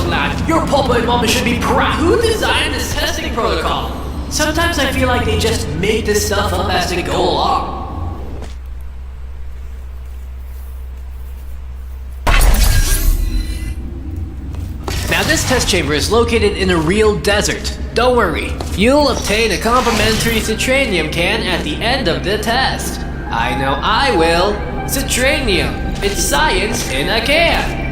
lad. Your papa and mama should be proud. Who designed this testing protocol? Sometimes I feel like they just make this stuff up as they go along. Now this test chamber is located in a real desert. Don't worry, you'll obtain a complimentary citranium can at the end of the test. I know I will. Citranium. It's science in a can.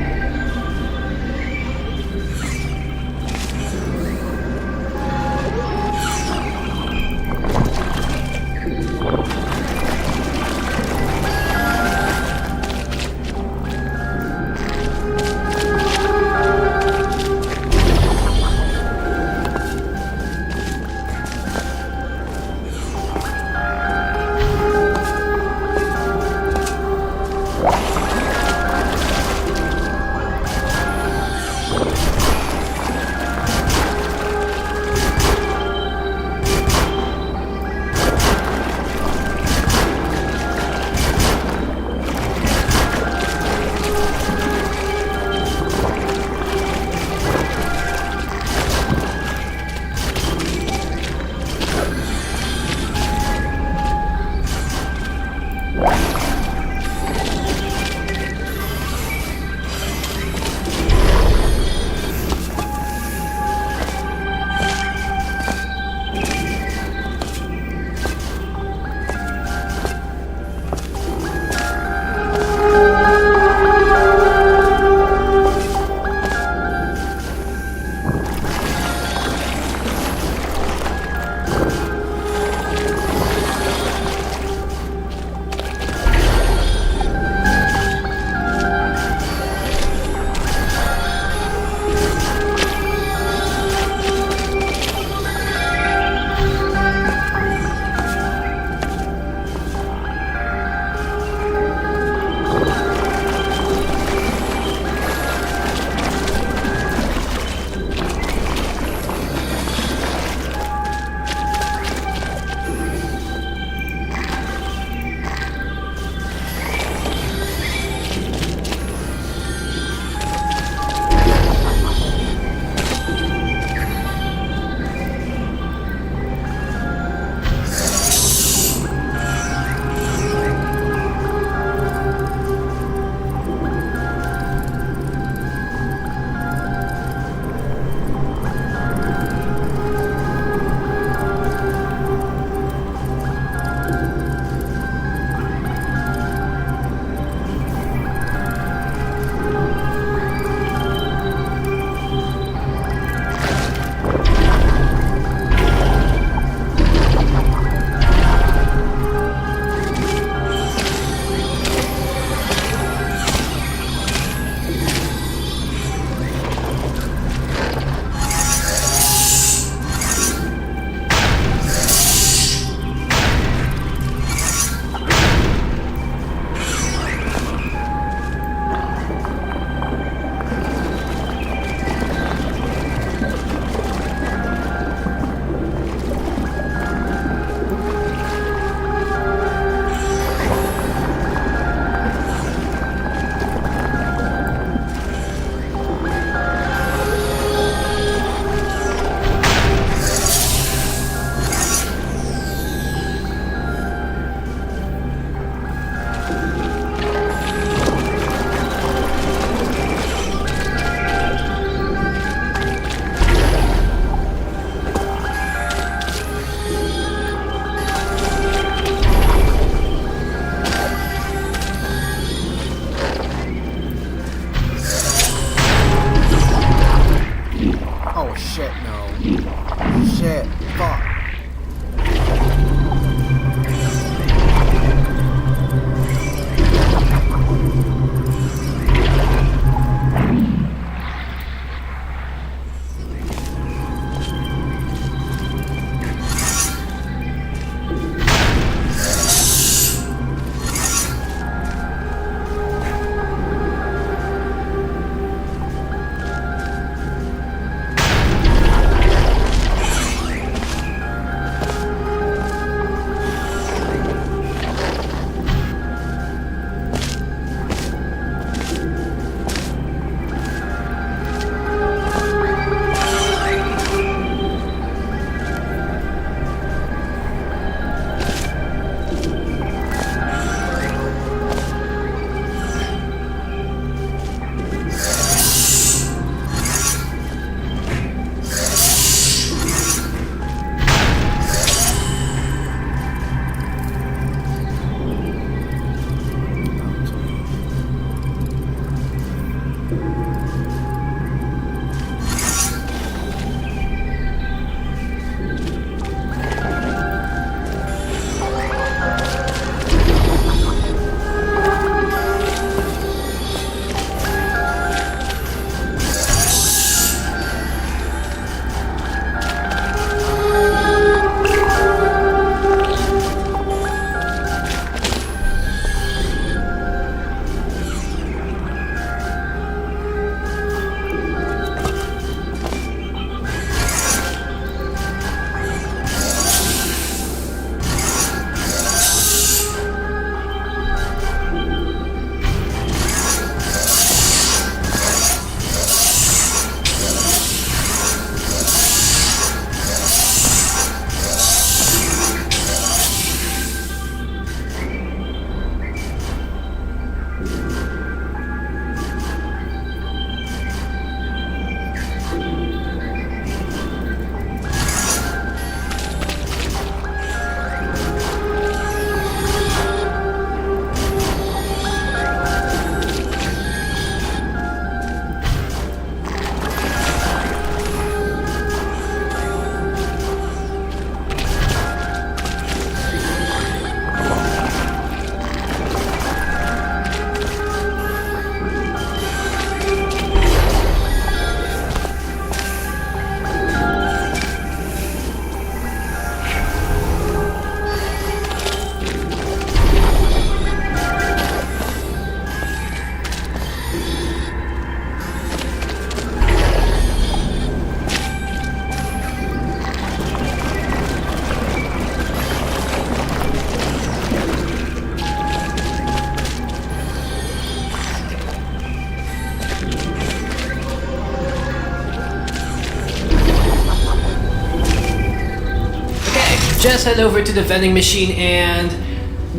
just head over to the vending machine and...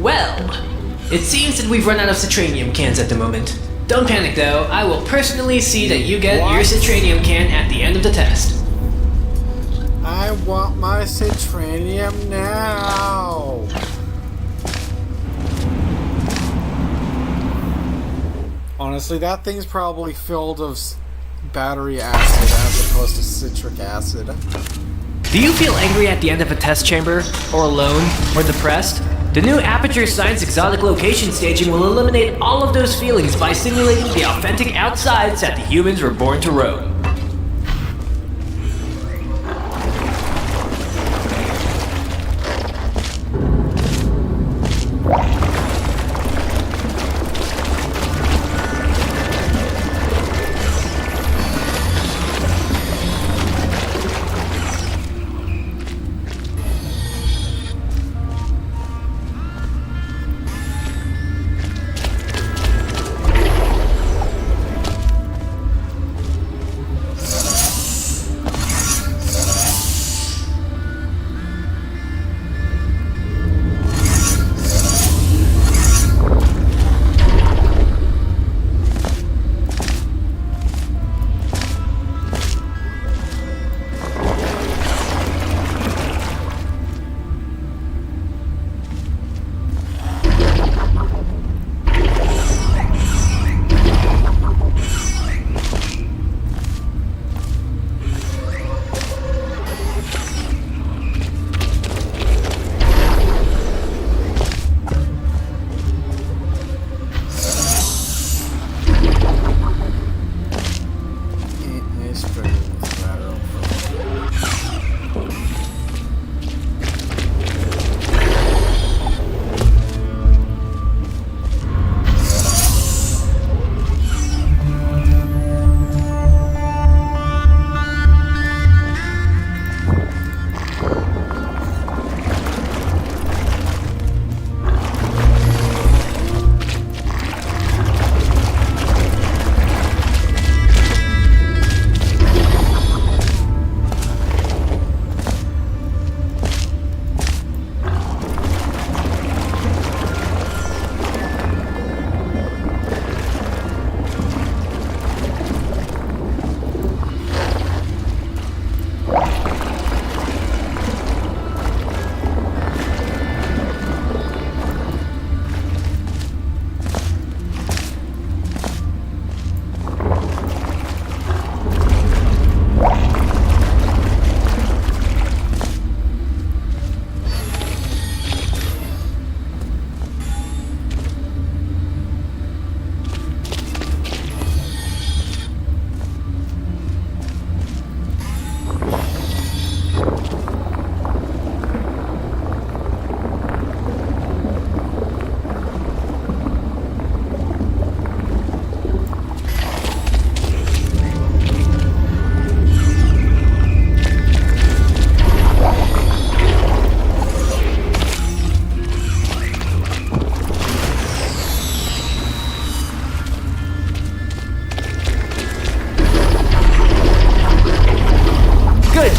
well, it seems that we've run out of citranium cans at the moment. Don't panic though, I will personally see that you get your citranium can at the end of the test. I want my citranium now! Honestly, that thing's probably filled of battery acid as opposed to citric acid. Do you feel angry at the end of a test chamber? Or alone? Or depressed? The new Aperture Science Exotic Location staging will eliminate all of those feelings by simulating the authentic outsides that the humans were born to roam.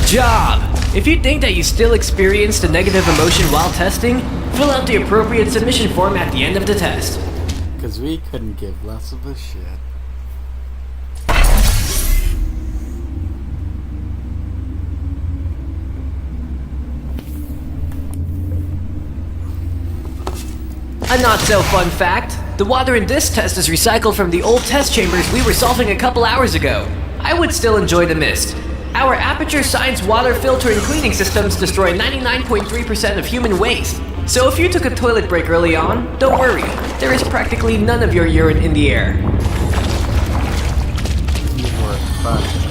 job! If you think that you still experienced a negative emotion while testing, fill out the appropriate submission form at the end of the test. Because we couldn't give less of a shit. A not so fun fact, the water in this test is recycled from the old test chambers we were solving a couple hours ago. I would still enjoy the mist. Our Aperture Science water filter and cleaning systems destroy 99.3% of human waste. So if you took a toilet break early on, don't worry, there is practically none of your urine in the air. Teamwork, fun.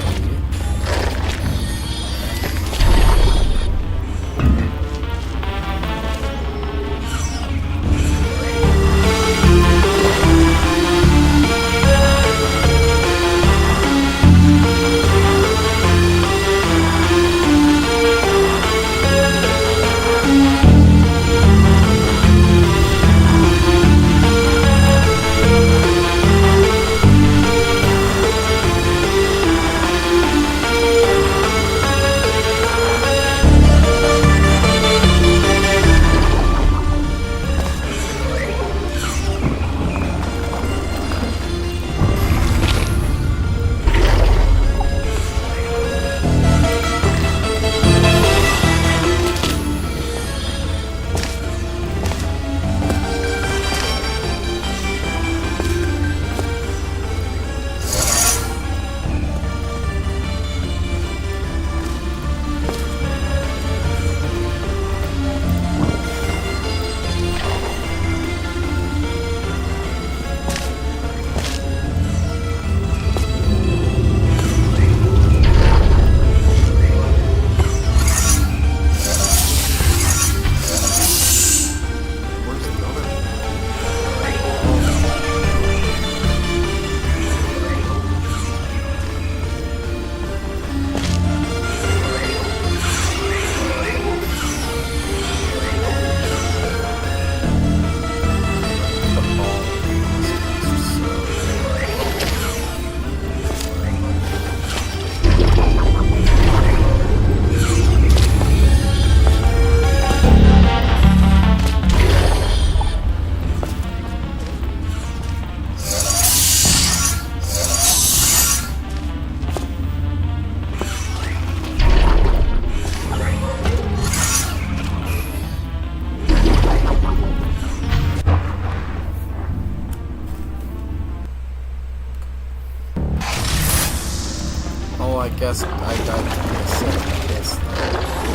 guess I got to be a set of this.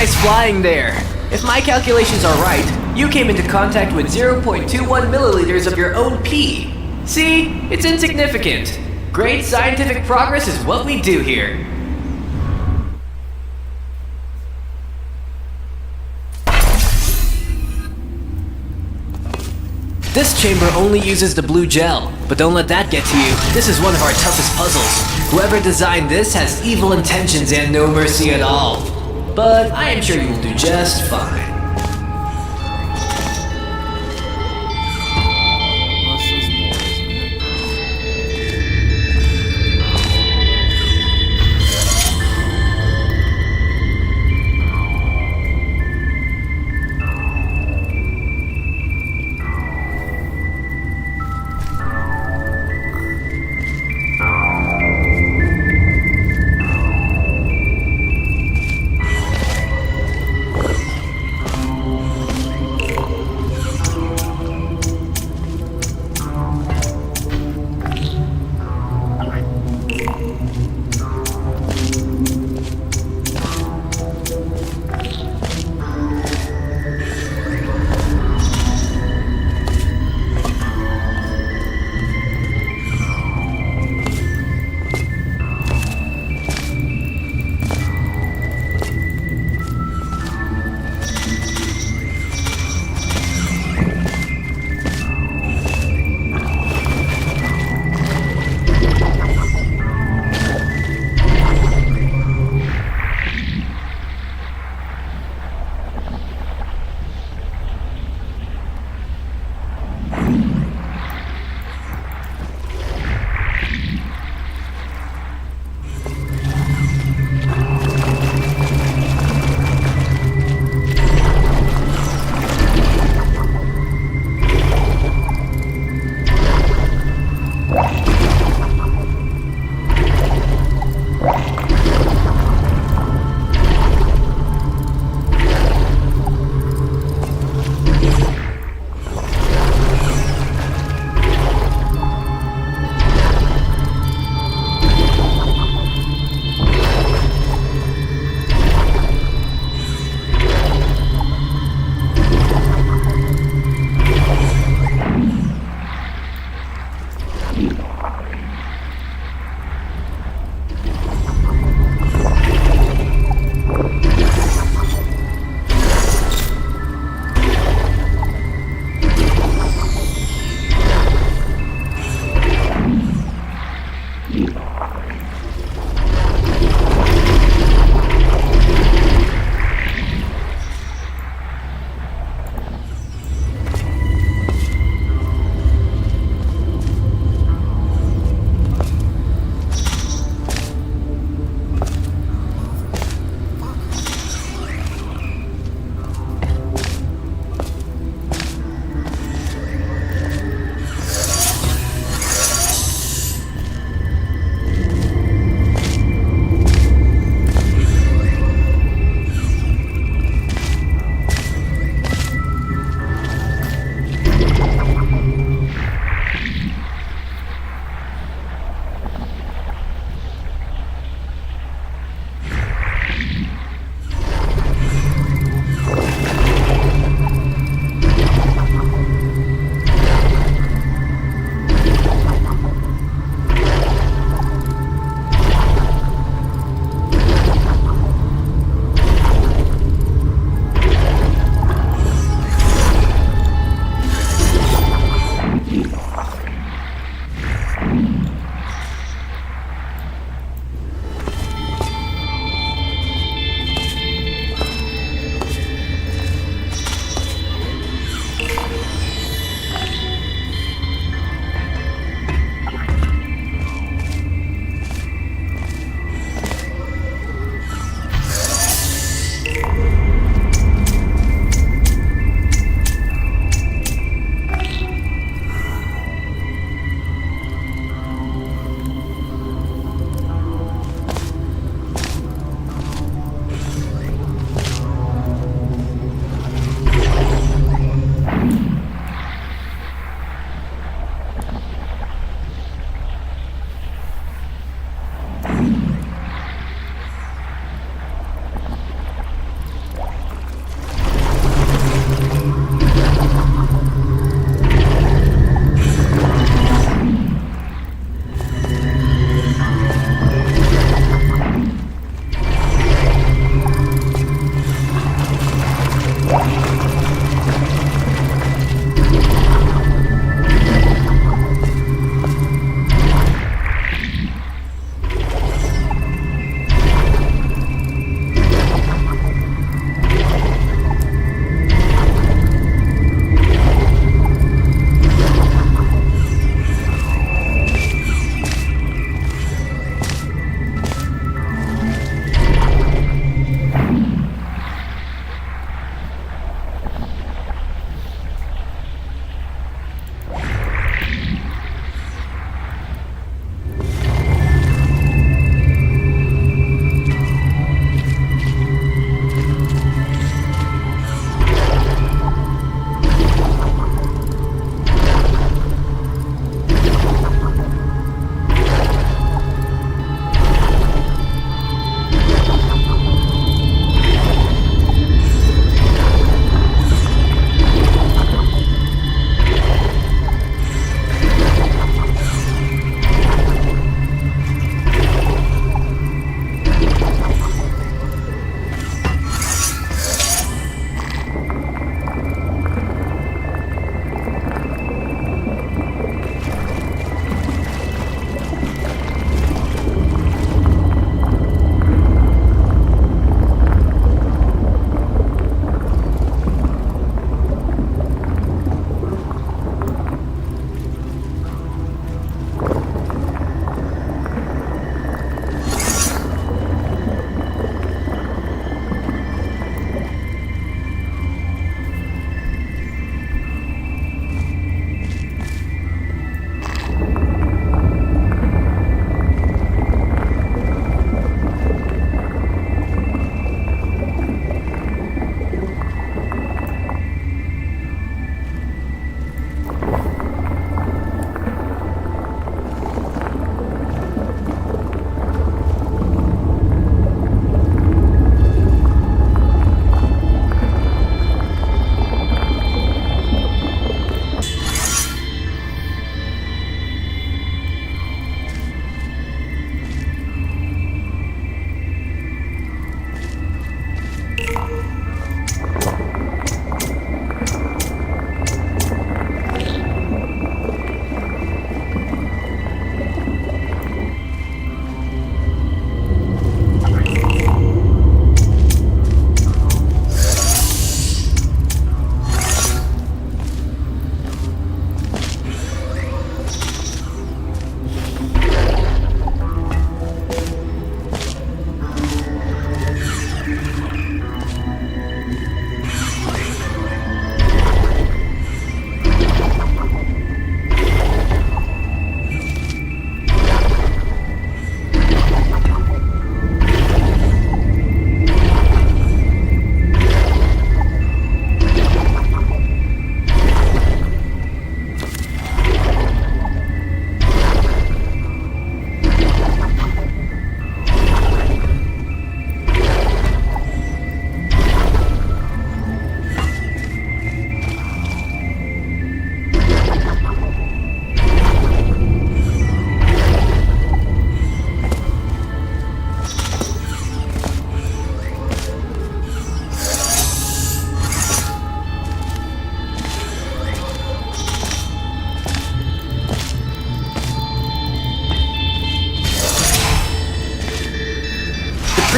Nice flying there. If my calculations are right, you came into contact with 0.21 milliliters of your own pee. See? It's insignificant. Great scientific progress is what we do here. This chamber only uses the blue gel, but don't let that get to you. This is one of our toughest puzzles. Whoever designed this has evil intentions and no mercy at all. But I am sure you will do just fine. This is more, isn't it?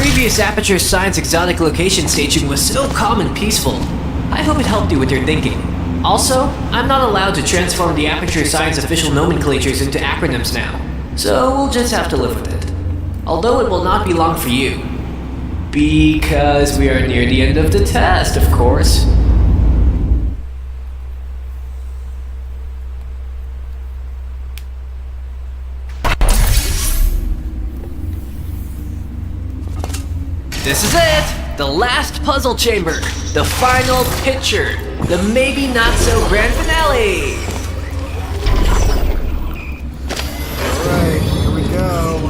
previous Aperture Science exotic location station was so calm and peaceful. I hope it helped you with your thinking. Also, I'm not allowed to transform the Aperture Science official nomenclatures into acronyms now, so we'll just have to live with it. Although it will not be long for you. Because we are near the end of the test, of course. This is it! The last puzzle chamber! The final picture! The maybe not so grand finale! Alright, here we go.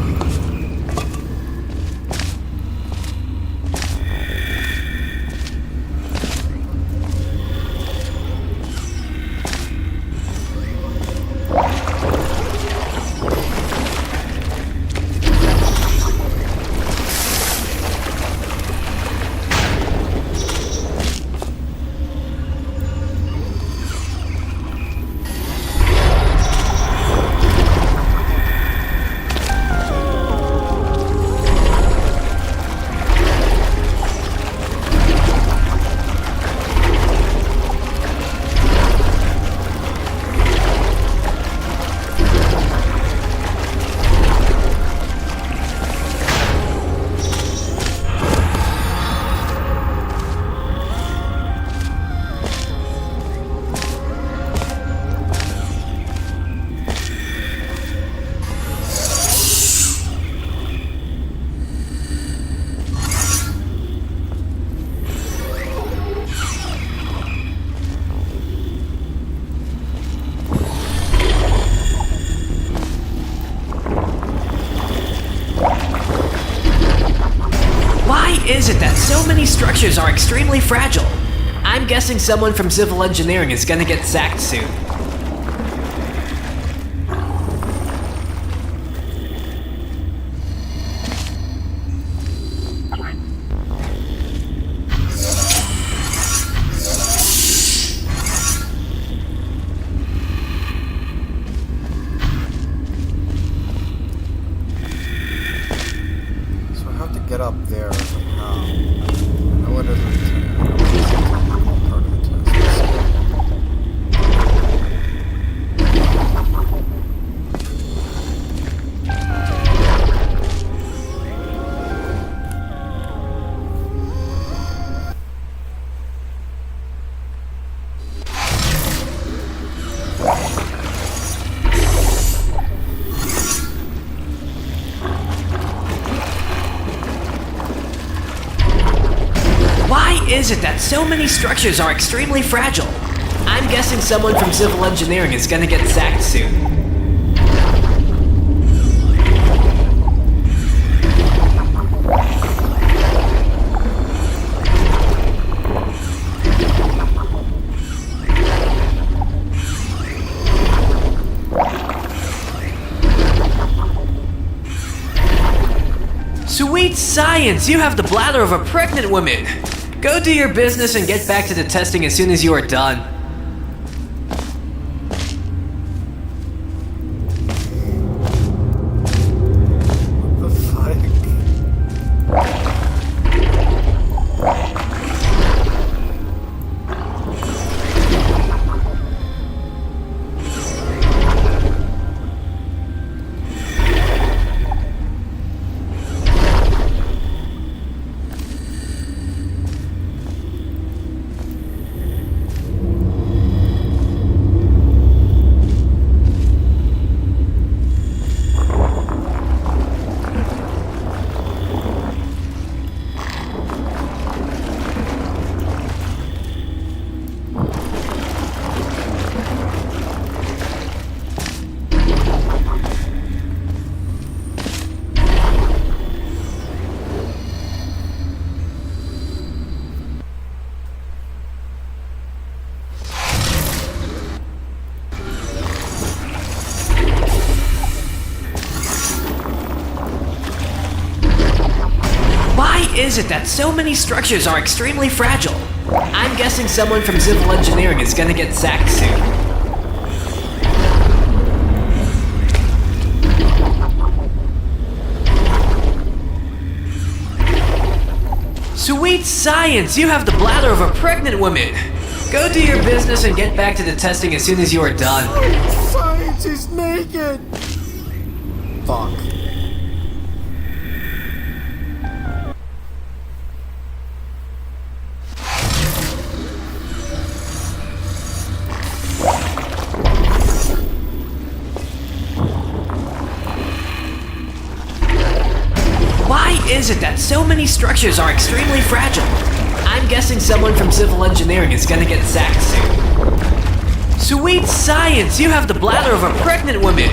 Is it that so many structures are extremely fragile? I'm guessing someone from civil engineering is gonna get sacked soon. So I have to get up there somehow. I know it isn't part of the test. Why is it that so many structures are extremely fragile? I'm guessing someone from civil engineering is gonna get sacked soon. Sweet science! You have the bladder of a pregnant woman! Go do your business and get back to the testing as soon as you are done. What the fuck? Why is it that so many structures are extremely fragile? I'm guessing someone from civil engineering is gonna get sacked soon. Sweet science! You have the bladder of a pregnant woman! Go do your business and get back to the testing as soon as you are done. Science is naked! Fuck. Why is it that so many structures are extremely fragile? I'm guessing someone from civil engineering is gonna get sacked soon. Sweet science! You have the bladder of a pregnant woman!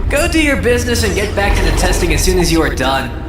Go do your business and get back to the testing as soon as you are done.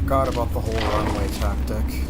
forgot about the whole runway tactic.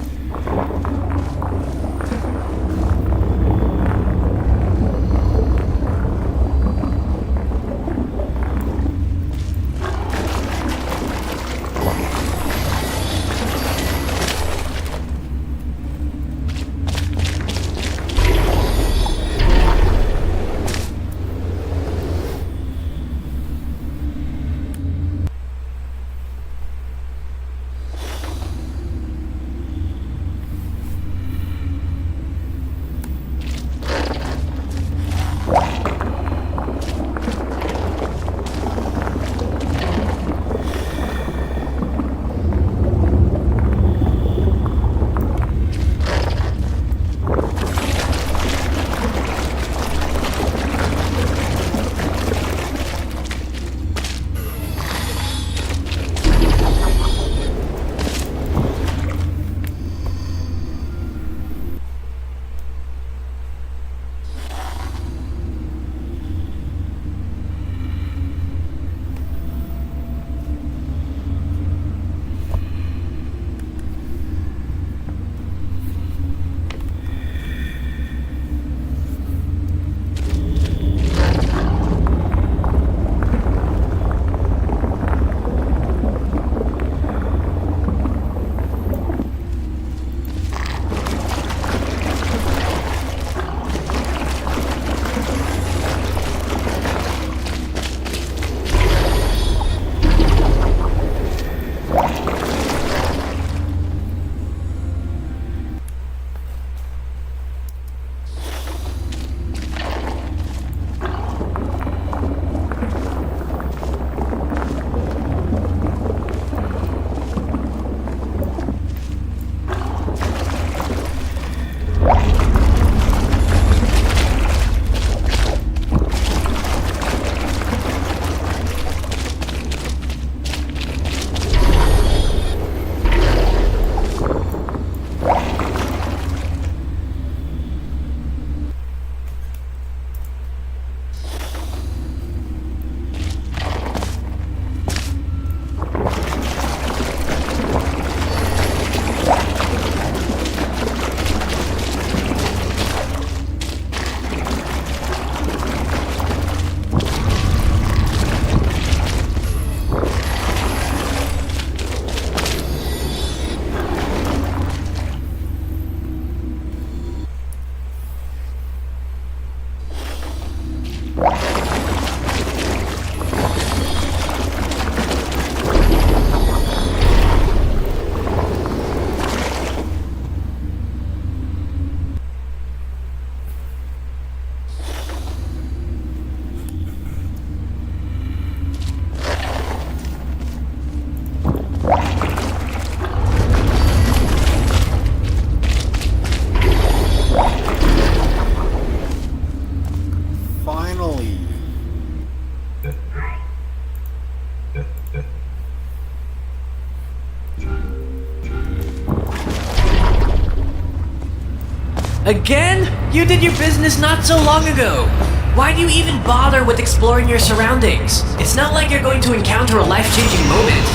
Again? You did your business not so long ago. Why do you even bother with exploring your surroundings? It's not like you're going to encounter a life-changing moment.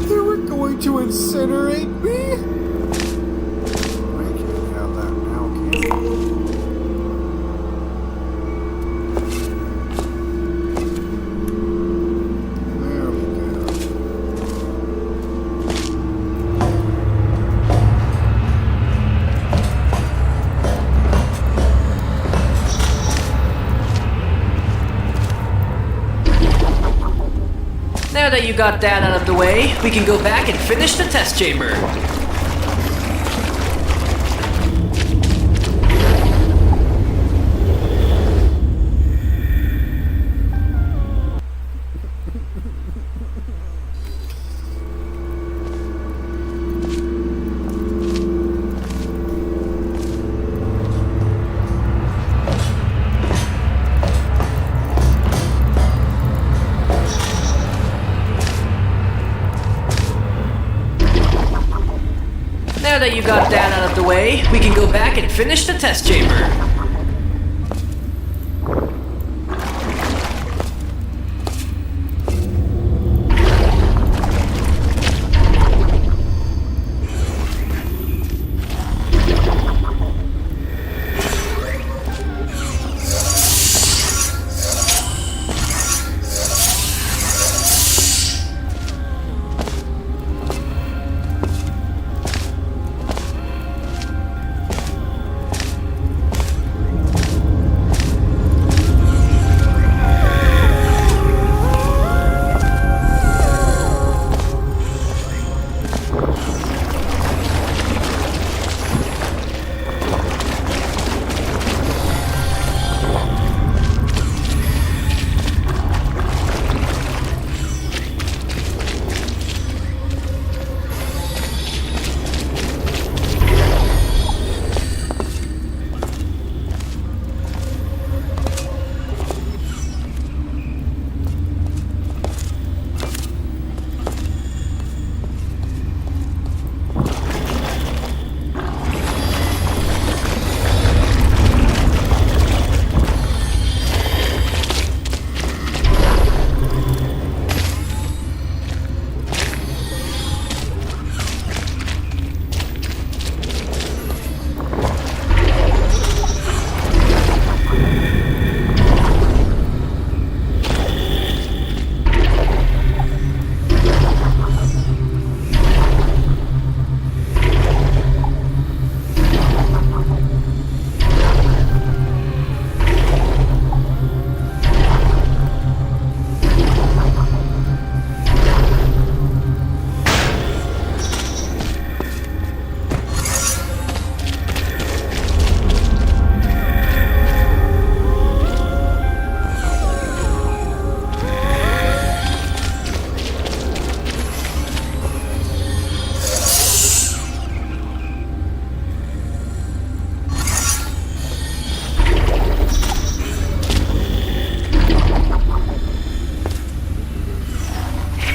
They were going to incinerate me? I can't have that now, can I? There we go. Now that you got that out of the way, we can go back and finish the test chamber. Now that you got that out of the way, we can go back and finish the test chamber.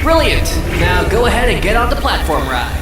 Brilliant! Now go ahead and get on the platform ride.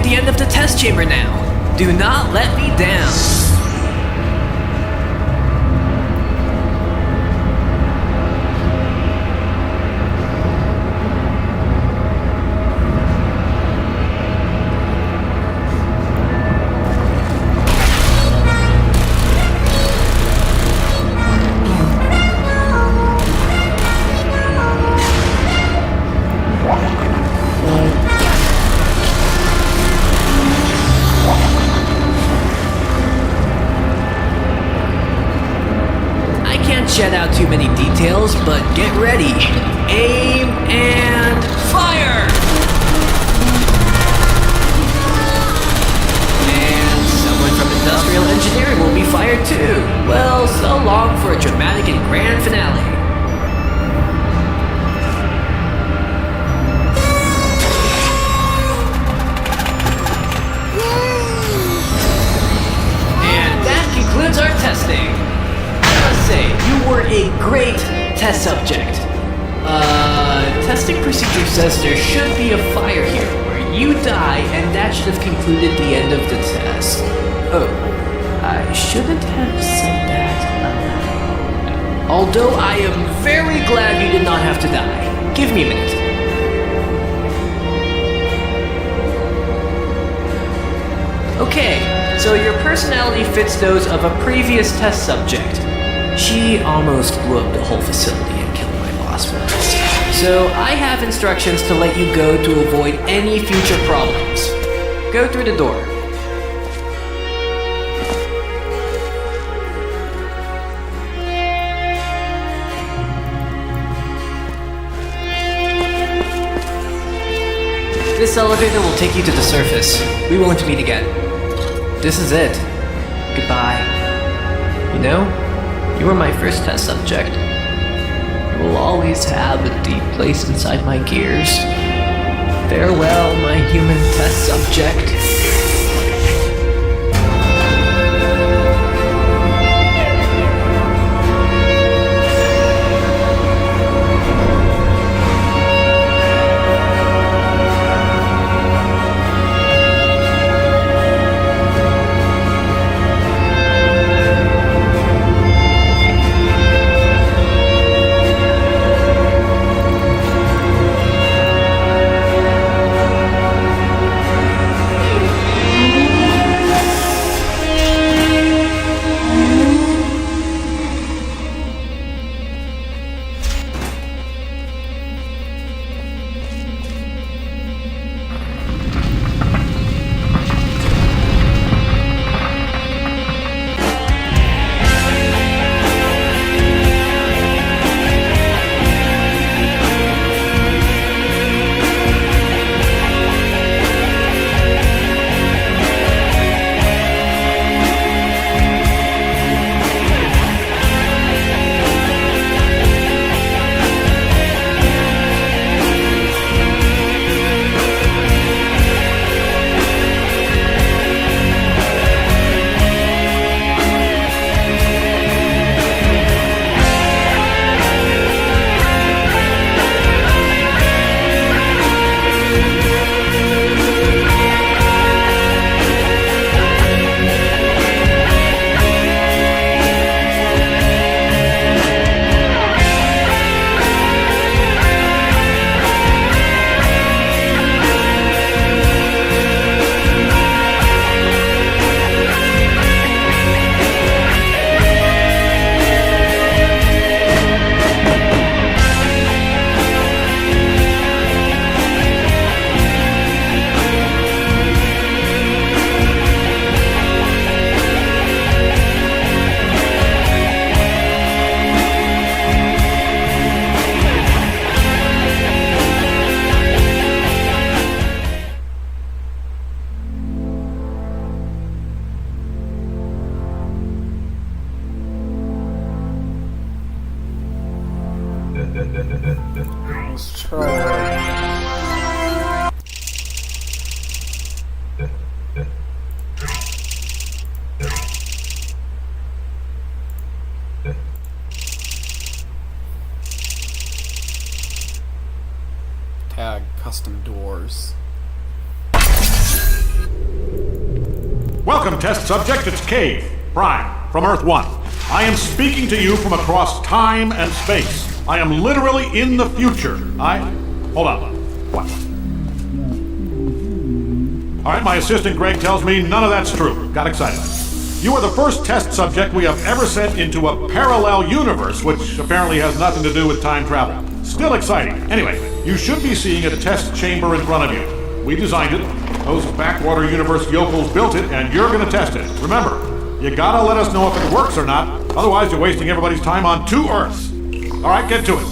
the end of the test chamber now. Do not let me down. Shed out too many details, but get ready. Aim and fire! And someone from industrial engineering will be fired too. Well, so long for a dramatic and grand finale. And that concludes our testing. Say, you were a great test subject. Testing procedure says there should be a fire here where you die, and that should have concluded the end of the test. Oh, I shouldn't have said that aloud. Although I am very glad you did not have to die. Give me a minute. Okay, so your personality fits those of a previous test subject. She almost blew up the whole facility and killed my boss for this. So I have instructions to let you go to avoid any future problems. Go through the door. This elevator will take you to the surface. We won't meet again. This is it. Goodbye. You know, you were my first test subject. You will always have a deep place inside my gears. Farewell, my human test subject. Let's try. Tag custom doors. Welcome, test subject. It's Cave, Prime, from Earth 1. I am speaking to you from across time and space. I am literally in the future. Hold on. What? Alright, my assistant Greg tells me none of that's true. Got excited. You are the first test subject we have ever sent into a parallel universe, which apparently has nothing to do with time travel. Still exciting. Anyway, you should be seeing a test chamber in front of you. We designed it. Those backwater universe yokels built it, and you're gonna test it. Remember, you gotta let us know if it works or not, otherwise you're wasting everybody's time on 2 Earths. Alright, get to it.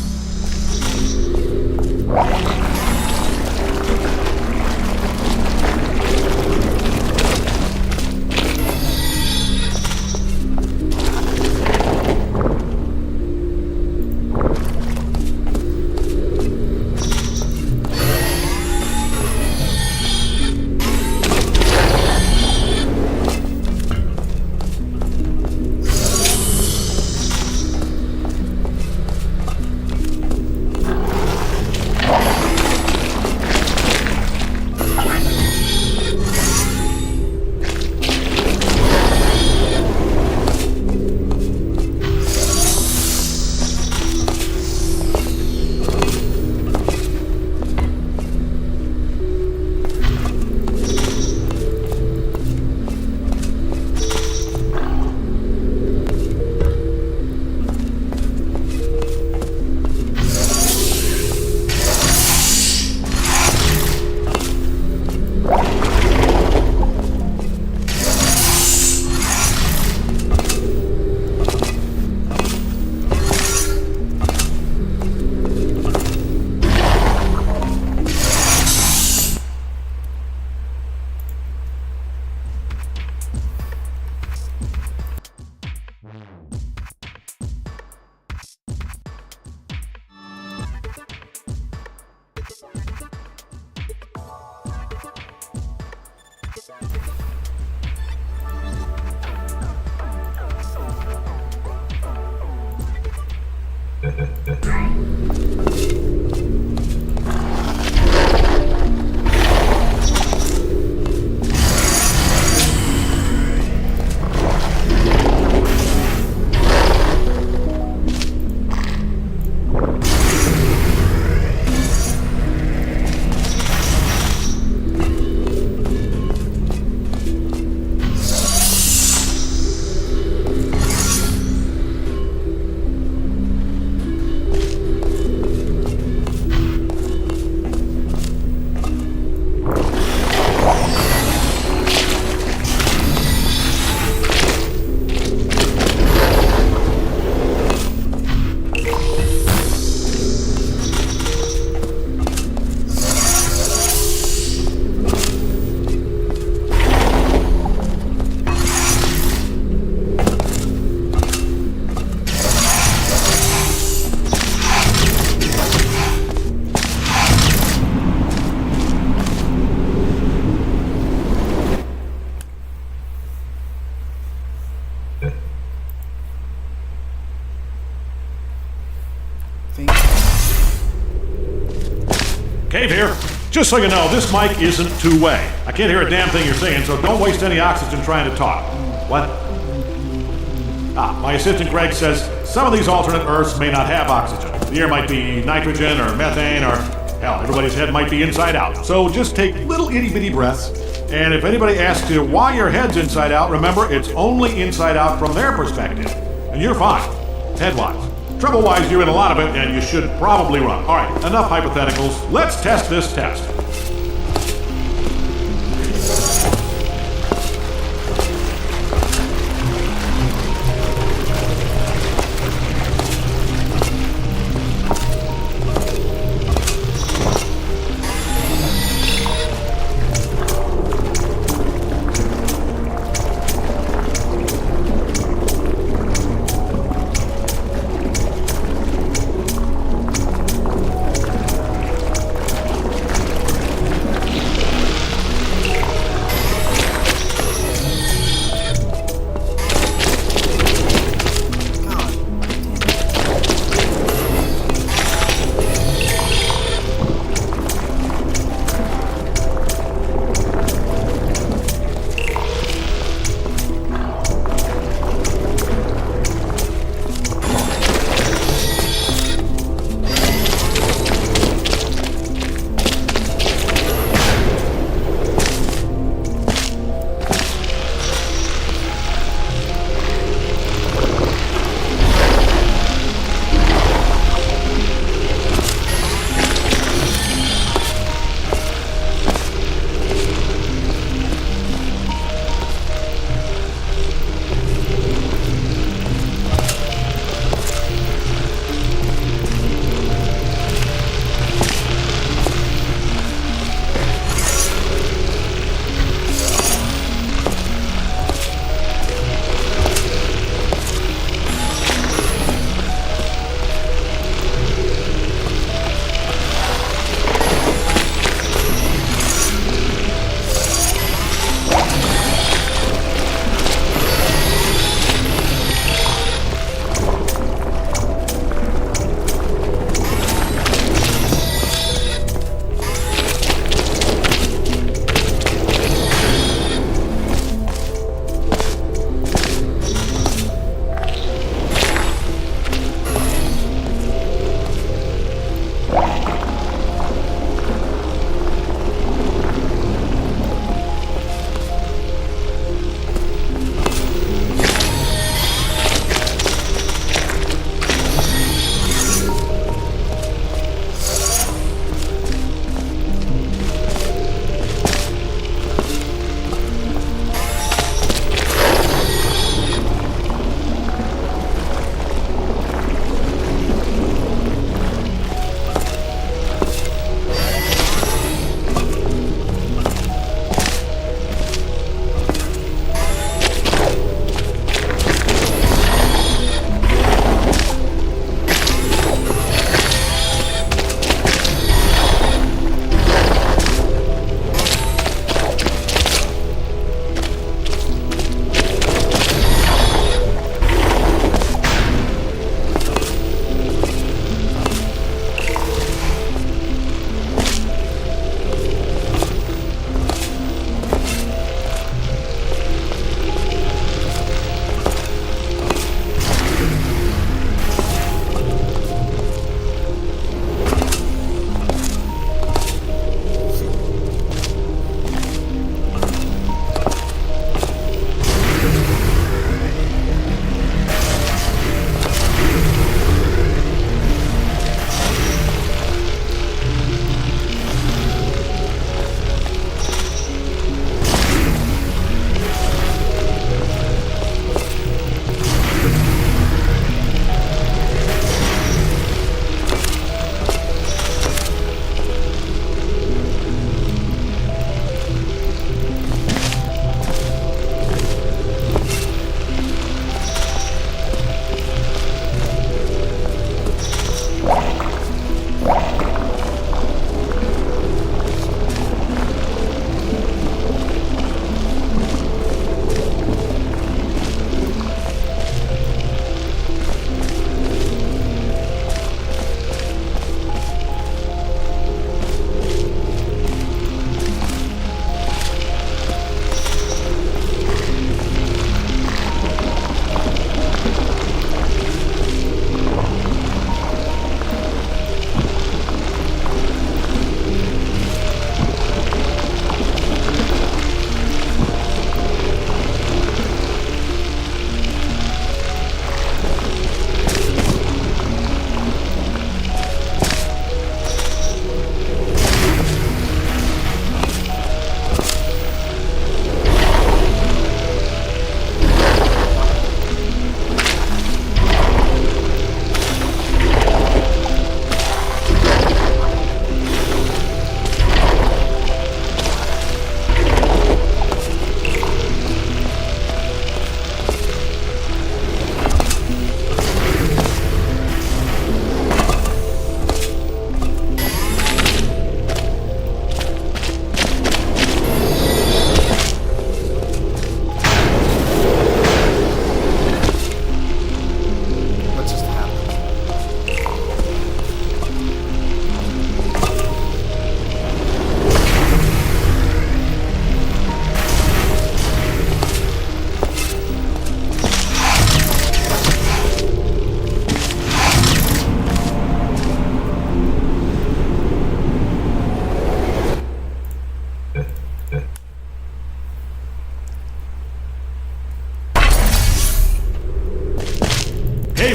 Cave here. Just so you know, this mic isn't two-way. I can't hear a damn thing you're saying, so don't waste any oxygen trying to talk. What? My assistant Greg says some of these alternate Earths may not have oxygen. The air might be nitrogen or methane or, hell, everybody's head might be inside out. So just take little itty-bitty breaths, and if anybody asks you why your head's inside out, remember, it's only inside out from their perspective. And you're fine, head-wise. Trouble-wise, you're in a lot of it, and you should probably run. All right, enough hypotheticals. Let's test this test.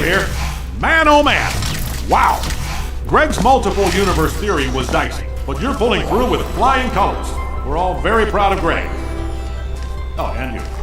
here. Man, oh man. Wow. Greg's multiple universe theory was dicey, but you're pulling through with flying colors. We're all very proud of Greg. Oh, and you.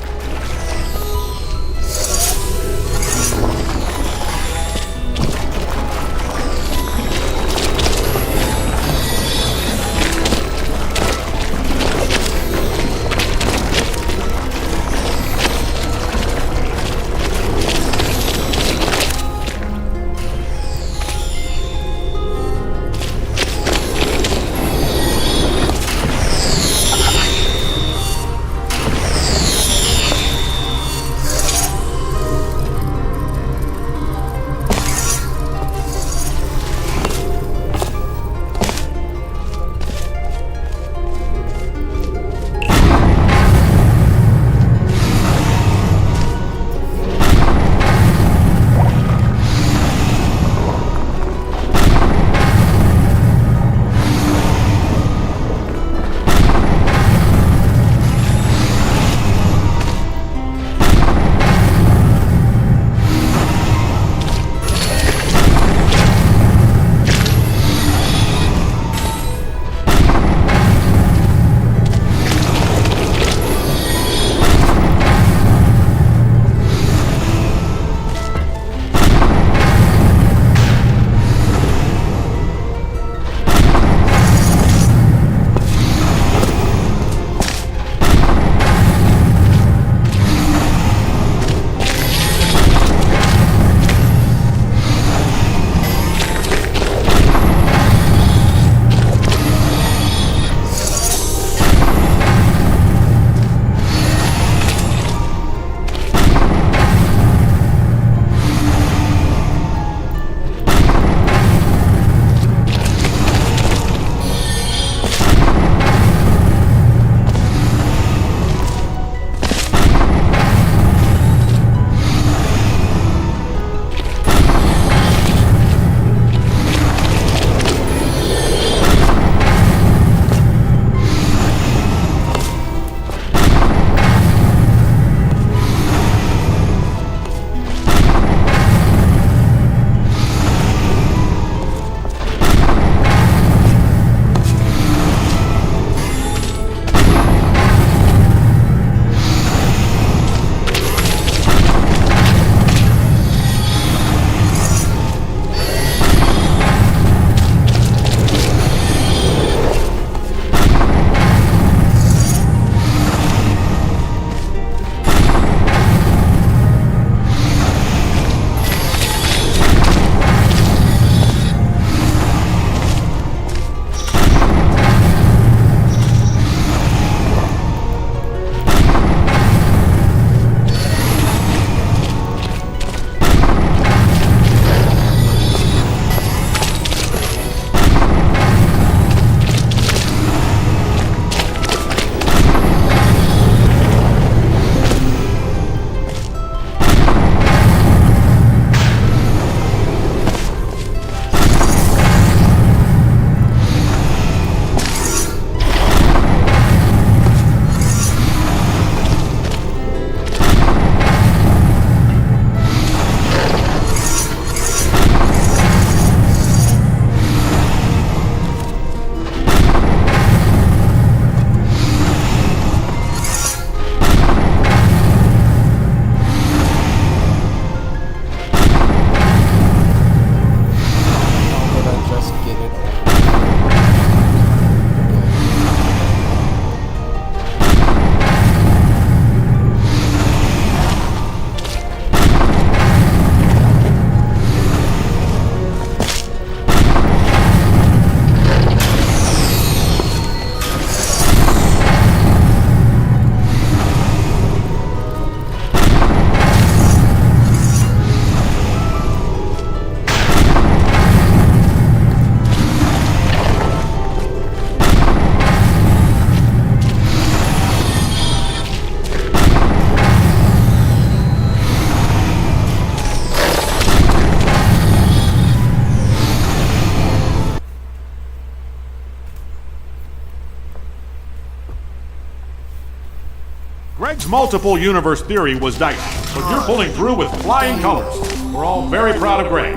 Greg's multiple universe theory was dicey, but you're pulling through with flying colors. We're all very proud of Greg.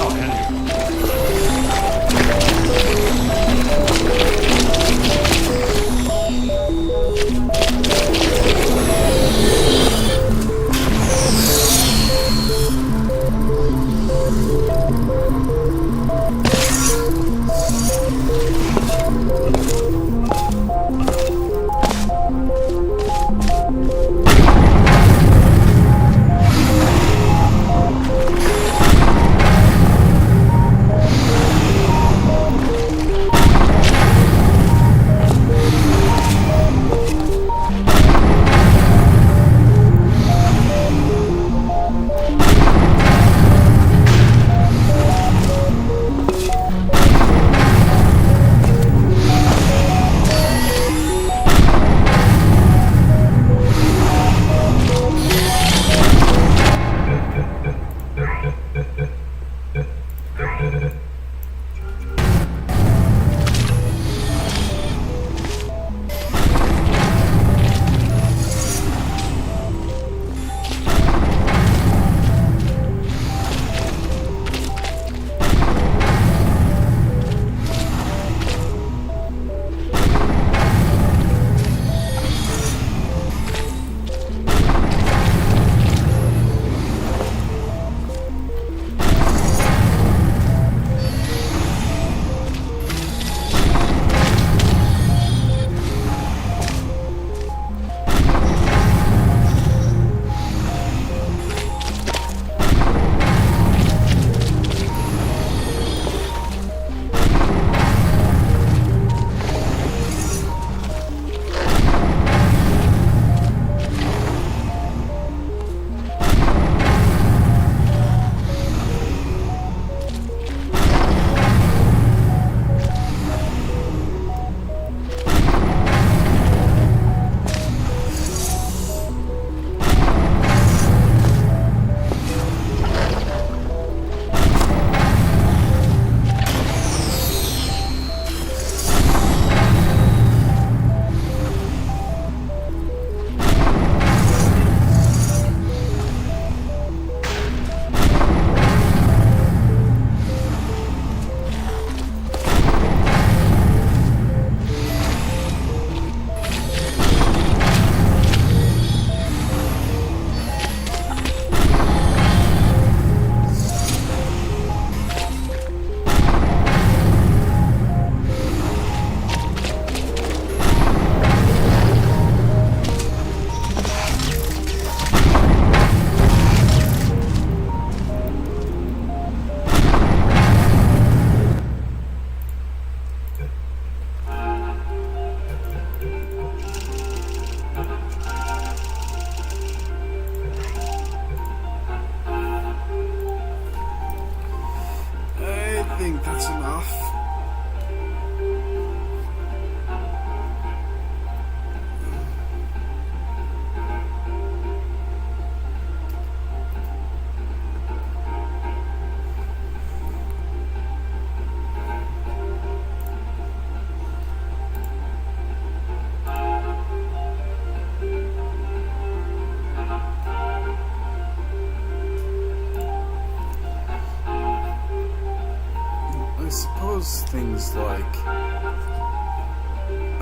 Oh, and you.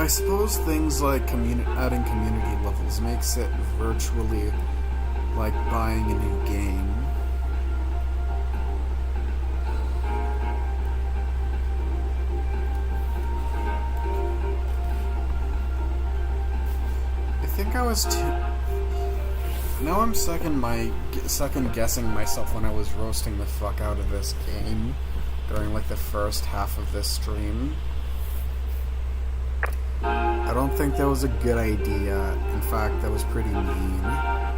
I suppose things like adding community levels makes it virtually like buying a new game. I think I was Now I'm second guessing myself when I was roasting the fuck out of this game during like the first half of this stream. I don't think that was a good idea. In fact, that was pretty mean.